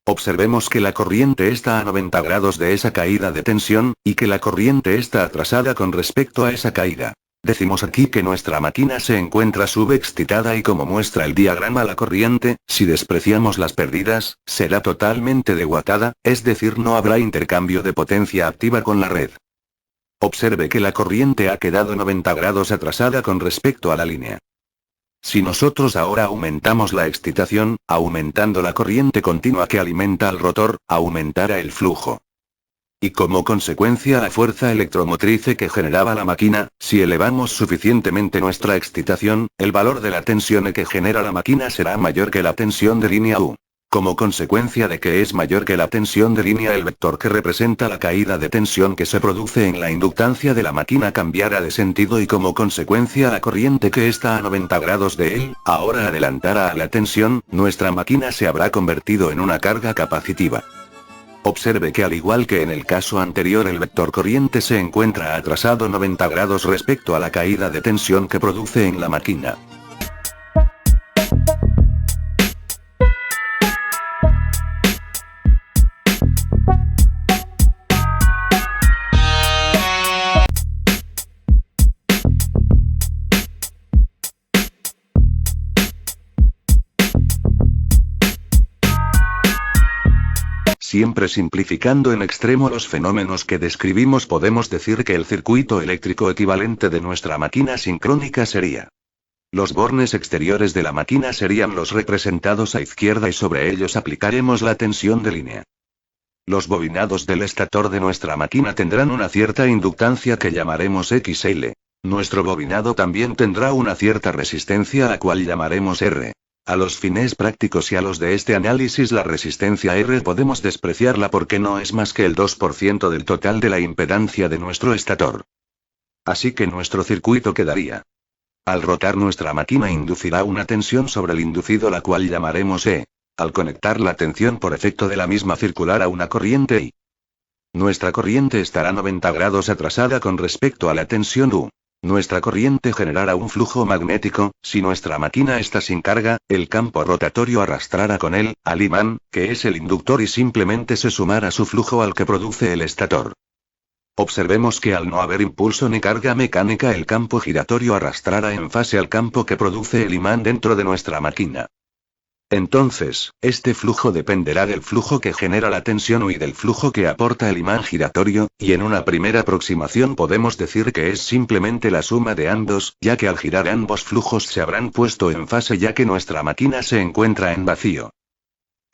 Observemos que la corriente está a 90 grados de esa caída de tensión, y que la corriente está atrasada con respecto a esa caída. Decimos aquí que nuestra máquina se encuentra subexcitada y, como muestra el diagrama, la corriente, si despreciamos las pérdidas, será totalmente deguatada, es decir, no habrá intercambio de potencia activa con la red. Observe que la corriente ha quedado 90 grados atrasada con respecto a la línea. Si nosotros ahora aumentamos la excitación, aumentando la corriente continua que alimenta al rotor, aumentará el flujo. Y como consecuencia la fuerza electromotriz que generaba la máquina, si elevamos suficientemente nuestra excitación, el valor de la tensión que genera la máquina será mayor que la tensión de línea U. Como consecuencia de que es mayor que la tensión de línea, el vector que representa la caída de tensión que se produce en la inductancia de la máquina cambiará de sentido y como consecuencia la corriente que está a 90 grados de él, ahora adelantará a la tensión, nuestra máquina se habrá convertido en una carga capacitiva. Observe que al igual que en el caso anterior, el vector corriente se encuentra atrasado 90 grados respecto a la caída de tensión que produce en la máquina. Siempre simplificando en extremo los fenómenos que describimos, podemos decir que el circuito eléctrico equivalente de nuestra máquina sincrónica sería: los bornes exteriores de la máquina serían los representados a izquierda y sobre ellos aplicaremos la tensión de línea. Los bobinados del estator de nuestra máquina tendrán una cierta inductancia que llamaremos XL. Nuestro bobinado también tendrá una cierta resistencia a la cual llamaremos R. A los fines prácticos y a los de este análisis, la resistencia R podemos despreciarla porque no es más que el 2% del total de la impedancia de nuestro estator. Así que nuestro circuito quedaría: al rotar nuestra máquina inducirá una tensión sobre el inducido, la cual llamaremos E. Al conectar la tensión por efecto de la misma circulará una corriente I. Nuestra corriente estará 90 grados atrasada con respecto a la tensión U. Nuestra corriente generará un flujo magnético. Si nuestra máquina está sin carga, el campo rotatorio arrastrará con él al imán, que es el inductor, y simplemente se sumará su flujo al que produce el estator. Observemos que al no haber impulso ni carga mecánica, el campo giratorio arrastrará en fase al campo que produce el imán dentro de nuestra máquina. Entonces, este flujo dependerá del flujo que genera la tensión U y del flujo que aporta el imán giratorio, y en una primera aproximación podemos decir que es simplemente la suma de ambos, ya que al girar ambos flujos se habrán puesto en fase, ya que nuestra máquina se encuentra en vacío.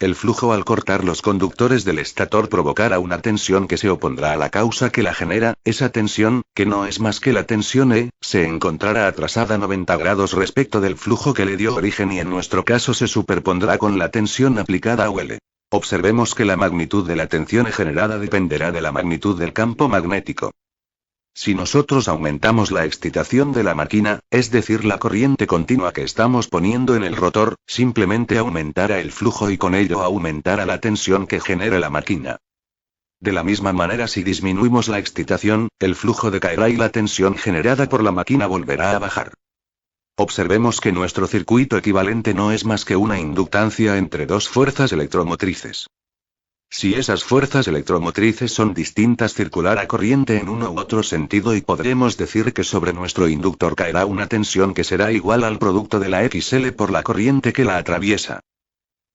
El flujo al cortar los conductores del estator provocará una tensión que se opondrá a la causa que la genera. Esa tensión, que no es más que la tensión E, se encontrará atrasada 90 grados respecto del flujo que le dio origen y en nuestro caso se superpondrá con la tensión aplicada a UL. Observemos que la magnitud de la tensión E generada dependerá de la magnitud del campo magnético. Si nosotros aumentamos la excitación de la máquina, es decir, la corriente continua que estamos poniendo en el rotor, simplemente aumentará el flujo y con ello aumentará la tensión que genere la máquina. De la misma manera, si disminuimos la excitación, el flujo decaerá y la tensión generada por la máquina volverá a bajar. Observemos que nuestro circuito equivalente no es más que una inductancia entre dos fuerzas electromotrices. Si esas fuerzas electromotrices son distintas, circulará corriente en uno u otro sentido y podremos decir que sobre nuestro inductor caerá una tensión que será igual al producto de la XL por la corriente que la atraviesa.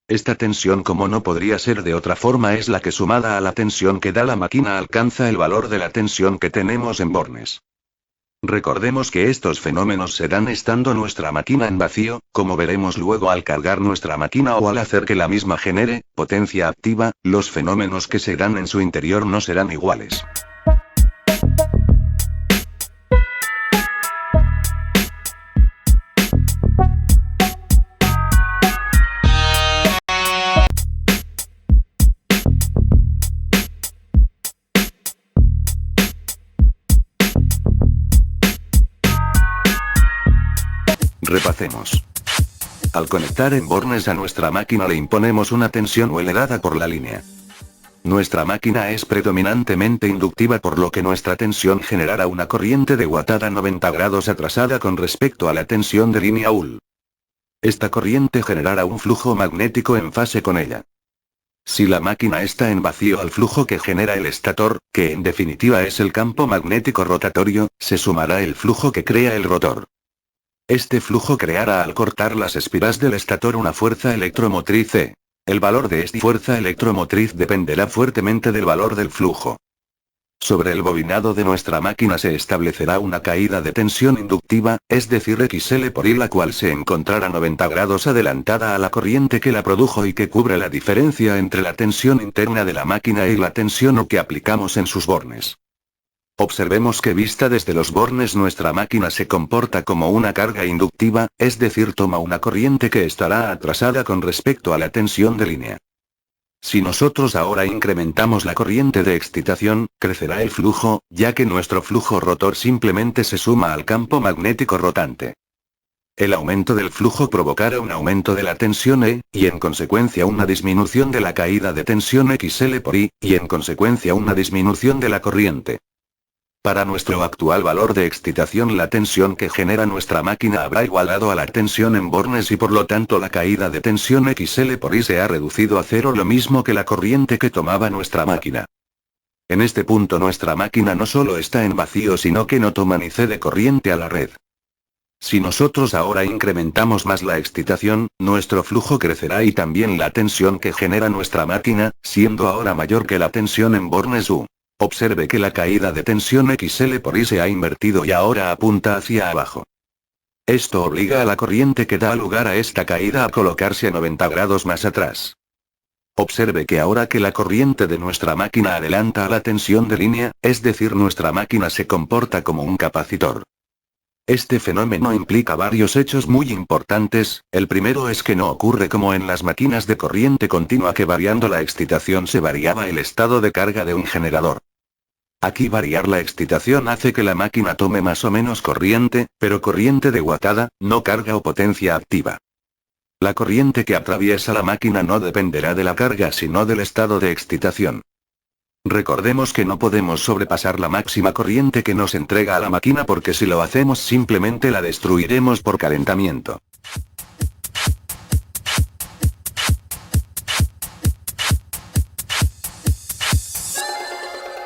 Esta tensión, como no podría ser de otra forma, es la que, sumada a la tensión que da la máquina, alcanza el valor de la tensión que tenemos en bornes. Recordemos que estos fenómenos se dan estando nuestra máquina en vacío, como veremos luego al cargar nuestra máquina o al hacer que la misma genere potencia activa, los fenómenos que se dan en su interior no serán iguales. Repasemos. Al conectar en bornes a nuestra máquina le imponemos una tensión L dada por la línea. Nuestra máquina es predominantemente inductiva, por lo que nuestra tensión generará una corriente de wattada 90 grados atrasada con respecto a la tensión de línea UL. Esta corriente generará un flujo magnético en fase con ella. Si la máquina está en vacío al flujo que genera el estator, que en definitiva es el campo magnético rotatorio, se sumará el flujo que crea el rotor. Este flujo creará al cortar las espiras del estator una fuerza electromotriz E. El valor de esta fuerza electromotriz dependerá fuertemente del valor del flujo. Sobre el bobinado de nuestra máquina se establecerá una caída de tensión inductiva, es decir XL por I, la cual se encontrará 90 grados adelantada a la corriente que la produjo y que cubre la diferencia entre la tensión interna de la máquina y la tensión O que aplicamos en sus bornes. Observemos que vista desde los bornes nuestra máquina se comporta como una carga inductiva, es decir, toma una corriente que estará atrasada con respecto a la tensión de línea. Si nosotros ahora incrementamos la corriente de excitación, crecerá el flujo, ya que nuestro flujo rotor simplemente se suma al campo magnético rotante. El aumento del flujo provocará un aumento de la tensión E, y en consecuencia una disminución de la caída de tensión XL por I, y en consecuencia una disminución de la corriente. Para nuestro actual valor de excitación, la tensión que genera nuestra máquina habrá igualado a la tensión en bornes y por lo tanto la caída de tensión XL por I se ha reducido a cero, lo mismo que la corriente que tomaba nuestra máquina. En este punto nuestra máquina no solo está en vacío, sino que no toma ni cede corriente a la red. Si nosotros ahora incrementamos más la excitación, nuestro flujo crecerá y también la tensión que genera nuestra máquina, siendo ahora mayor que la tensión en bornes U. Observe que la caída de tensión XL por I se ha invertido y ahora apunta hacia abajo. Esto obliga a la corriente que da lugar a esta caída a colocarse a 90 grados más atrás. Observe que ahora que la corriente de nuestra máquina adelanta a la tensión de línea, es decir, nuestra máquina se comporta como un capacitor. Este fenómeno implica varios hechos muy importantes. El primero es que no ocurre como en las máquinas de corriente continua, que variando la excitación se variaba el estado de carga de un generador. Aquí variar la excitación hace que la máquina tome más o menos corriente, pero corriente de wattada, no carga o potencia activa. La corriente que atraviesa la máquina no dependerá de la carga sino del estado de excitación. Recordemos que no podemos sobrepasar la máxima corriente que nos entrega a la máquina, porque si lo hacemos simplemente la destruiremos por calentamiento.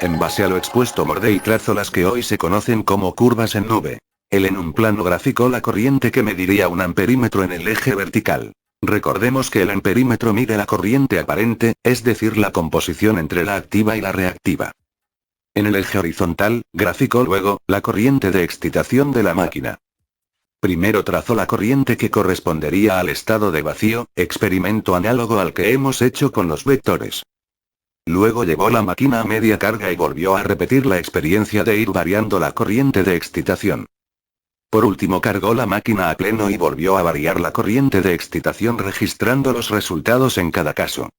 En base a lo expuesto, Morday trazó las que hoy se conocen como curvas en nube. Él en un plano graficó la corriente que mediría un amperímetro en el eje vertical. Recordemos que el amperímetro mide la corriente aparente, es decir, la composición entre la activa y la reactiva. En el eje horizontal, graficó luego la corriente de excitación de la máquina. Primero trazó la corriente que correspondería al estado de vacío, experimento análogo al que hemos hecho con los vectores. Luego llevó la máquina a media carga y volvió a repetir la experiencia de ir variando la corriente de excitación. Por último cargó la máquina a pleno y volvió a variar la corriente de excitación, registrando los resultados en cada caso.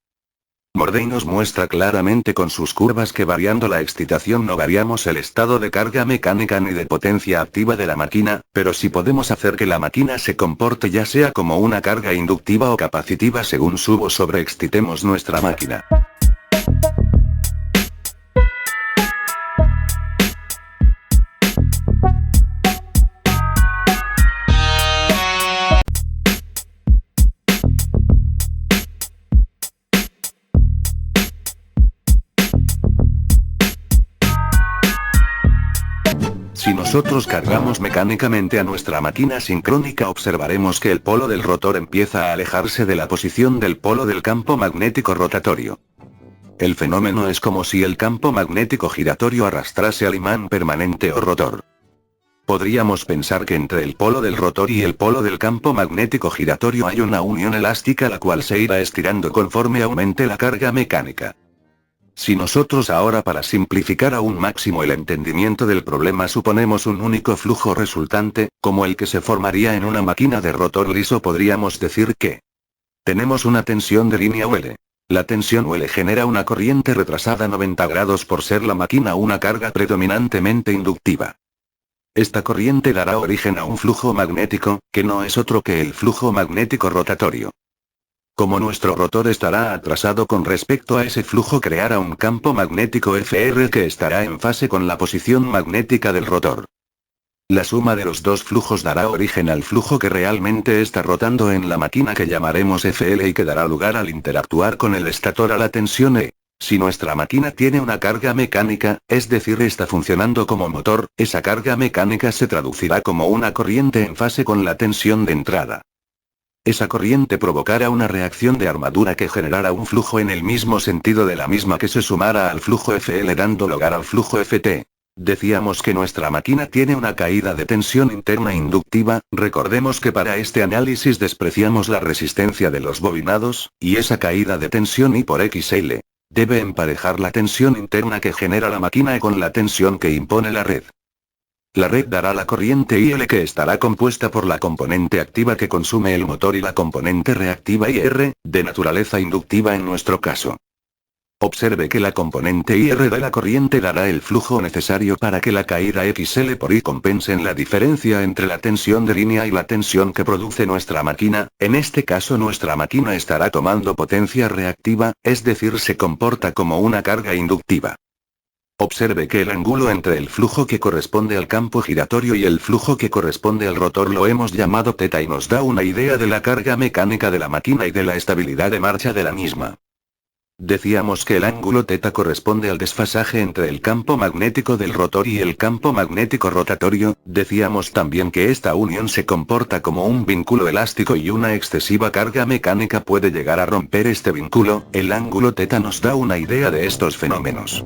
Morday nos muestra claramente con sus curvas que variando la excitación no variamos el estado de carga mecánica ni de potencia activa de la máquina, pero sí podemos hacer que la máquina se comporte ya sea como una carga inductiva o capacitiva según sub o sobreexcitemos nuestra máquina. Si nosotros nosotros cargamos mecánicamente a nuestra máquina sincrónica, observaremos que el polo del rotor empieza a alejarse de la posición del polo del campo magnético rotatorio. El fenómeno es como si el campo magnético giratorio arrastrase al imán permanente o rotor. Podríamos pensar que entre el polo del rotor y el polo del campo magnético giratorio hay una unión elástica la cual se irá estirando conforme aumente la carga mecánica. Si nosotros ahora, para simplificar aún máximo el entendimiento del problema, suponemos un único flujo resultante, como el que se formaría en una máquina de rotor liso, podríamos decir que tenemos una tensión de línea UL. La tensión UL genera una corriente retrasada 90 grados por ser la máquina una carga predominantemente inductiva. Esta corriente dará origen a un flujo magnético, que no es otro que el flujo magnético rotatorio. Como nuestro rotor estará atrasado con respecto a ese flujo, creará un campo magnético FR que estará en fase con la posición magnética del rotor. La suma de los dos flujos dará origen al flujo que realmente está rotando en la máquina, que llamaremos FL, y que dará lugar al interactuar con el estator a la tensión E. Si nuestra máquina tiene una carga mecánica, es decir, está funcionando como motor, esa carga mecánica se traducirá como una corriente en fase con la tensión de entrada. Esa corriente provocará una reacción de armadura que generará un flujo en el mismo sentido de la misma, que se sumará al flujo FL dando lugar al flujo FT. Decíamos que nuestra máquina tiene una caída de tensión interna inductiva. Recordemos que para este análisis despreciamos la resistencia de los bobinados, y esa caída de tensión I por XL debe emparejar la tensión interna que genera la máquina con la tensión que impone la red. La red dará la corriente IL, que estará compuesta por la componente activa que consume el motor y la componente reactiva IR, de naturaleza inductiva en nuestro caso. Observe que la componente IR de la corriente dará el flujo necesario para que la caída XL por I compense en la diferencia entre la tensión de línea y la tensión que produce nuestra máquina. En este caso nuestra máquina estará tomando potencia reactiva, es decir, se comporta como una carga inductiva. Observe que el ángulo entre el flujo que corresponde al campo giratorio y el flujo que corresponde al rotor lo hemos llamado θ, y nos da una idea de la carga mecánica de la máquina y de la estabilidad de marcha de la misma. Decíamos que el ángulo θ corresponde al desfasaje entre el campo magnético del rotor y el campo magnético rotatorio. Decíamos también que esta unión se comporta como un vínculo elástico y una excesiva carga mecánica puede llegar a romper este vínculo. El ángulo θ nos da una idea de estos fenómenos.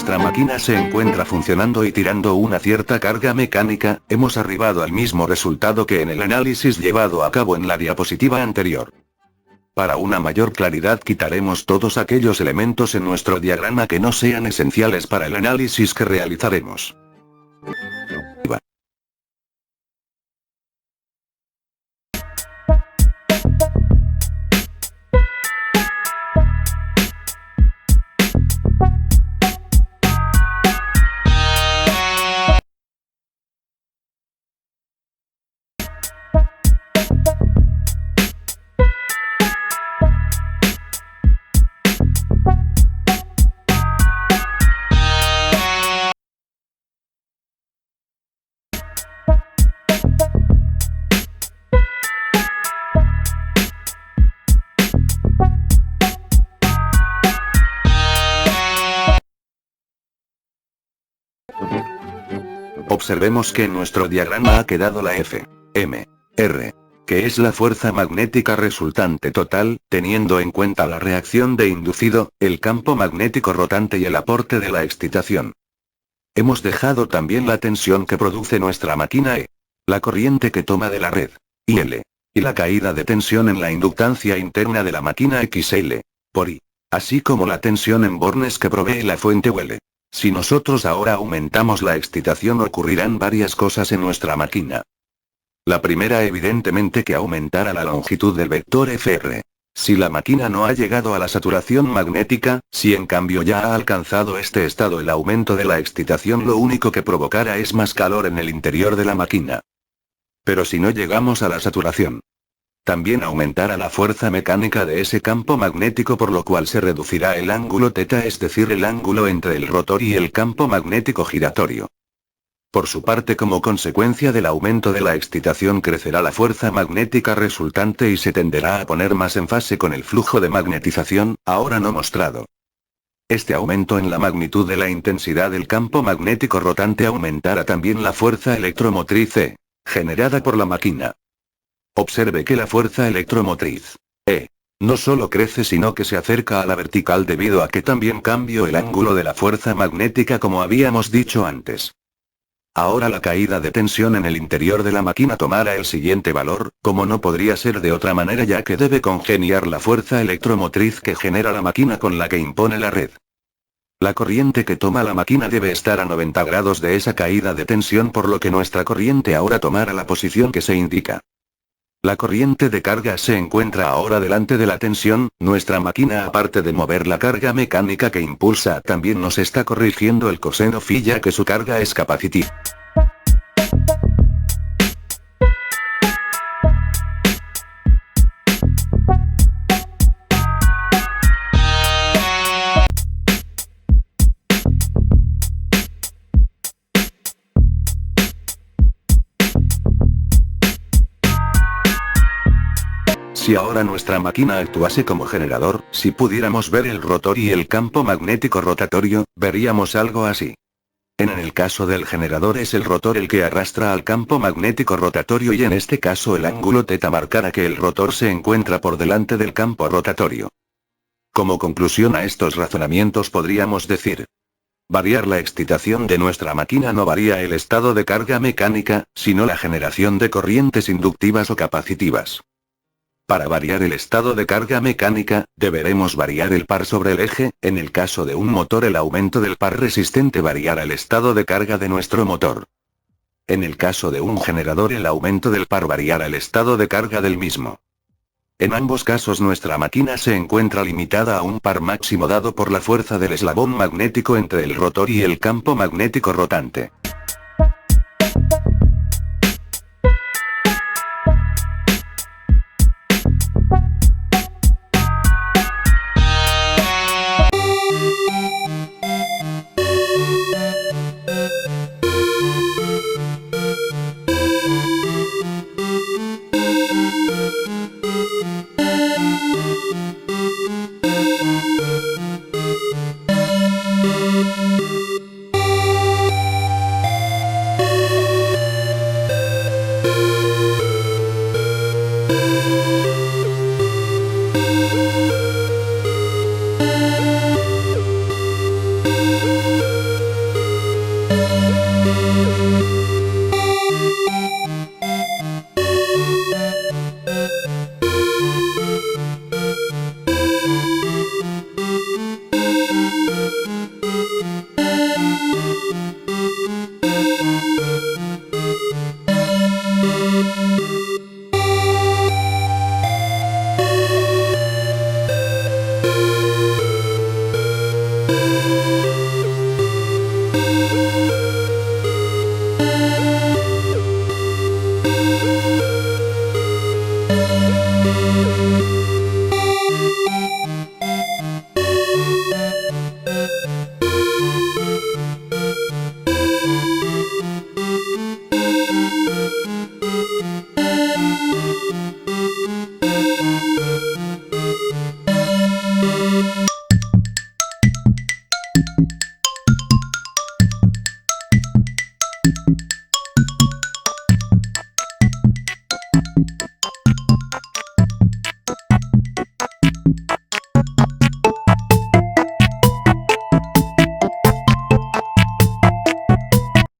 Nuestra máquina se encuentra funcionando y tirando una cierta carga mecánica. Hemos arribado al mismo resultado que en el análisis llevado a cabo en la diapositiva anterior. Para una mayor claridad quitaremos todos aquellos elementos en nuestro diagrama que no sean esenciales para el análisis que realizaremos. Observemos que en nuestro diagrama ha quedado la F, M, R, que es la fuerza magnética resultante total, teniendo en cuenta la reacción de inducido, el campo magnético rotante y el aporte de la excitación. Hemos dejado también la tensión que produce nuestra máquina E, la corriente que toma de la red, IL, y la caída de tensión en la inductancia interna de la máquina XL, por I, así como la tensión en bornes que provee la fuente UL. Si nosotros ahora aumentamos la excitación, ocurrirán varias cosas en nuestra máquina. La primera, evidentemente, que aumentará la longitud del vector FR. Si la máquina no ha llegado a la saturación magnética, si en cambio ya ha alcanzado este estado, el aumento de la excitación lo único que provocará es más calor en el interior de la máquina. Pero si no llegamos a la saturación, También aumentará la fuerza mecánica de ese campo magnético, por lo cual se reducirá el ángulo teta, es decir, el ángulo entre el rotor y el campo magnético giratorio. Por su parte, como consecuencia del aumento de la excitación, crecerá la fuerza magnética resultante y se tenderá a poner más en fase con el flujo de magnetización, ahora no mostrado. Este aumento en la magnitud de la intensidad del campo magnético rotante aumentará también la fuerza electromotriz E, generada por la máquina. Observe que la fuerza electromotriz E no solo crece, sino que se acerca a la vertical debido a que también cambió el ángulo de la fuerza magnética, como habíamos dicho antes. Ahora la caída de tensión en el interior de la máquina tomará el siguiente valor, como no podría ser de otra manera, ya que debe congeniar la fuerza electromotriz que genera la máquina con la que impone la red. La corriente que toma la máquina debe estar a 90 grados de esa caída de tensión, por lo que nuestra corriente ahora tomará la posición que se indica. La corriente de carga se encuentra ahora delante de la tensión. Nuestra máquina, aparte de mover la carga mecánica que impulsa, también nos está corrigiendo el coseno phi, ya que su carga es capacitiva. Si ahora nuestra máquina actuase como generador, si pudiéramos ver el rotor y el campo magnético rotatorio, veríamos algo así. En el caso del generador es el rotor el que arrastra al campo magnético rotatorio, y en este caso el ángulo teta marcará que el rotor se encuentra por delante del campo rotatorio. Como conclusión a estos razonamientos podríamos decir: variar la excitación de nuestra máquina no varía el estado de carga mecánica, sino la generación de corrientes inductivas o capacitivas. Para variar el estado de carga mecánica, deberemos variar el par sobre el eje. En el caso de un motor, el aumento del par resistente variará el estado de carga de nuestro motor. En el caso de un generador, el aumento del par variará el estado de carga del mismo. En ambos casos nuestra máquina se encuentra limitada a un par máximo dado por la fuerza del eslabón magnético entre el rotor y el campo magnético rotante.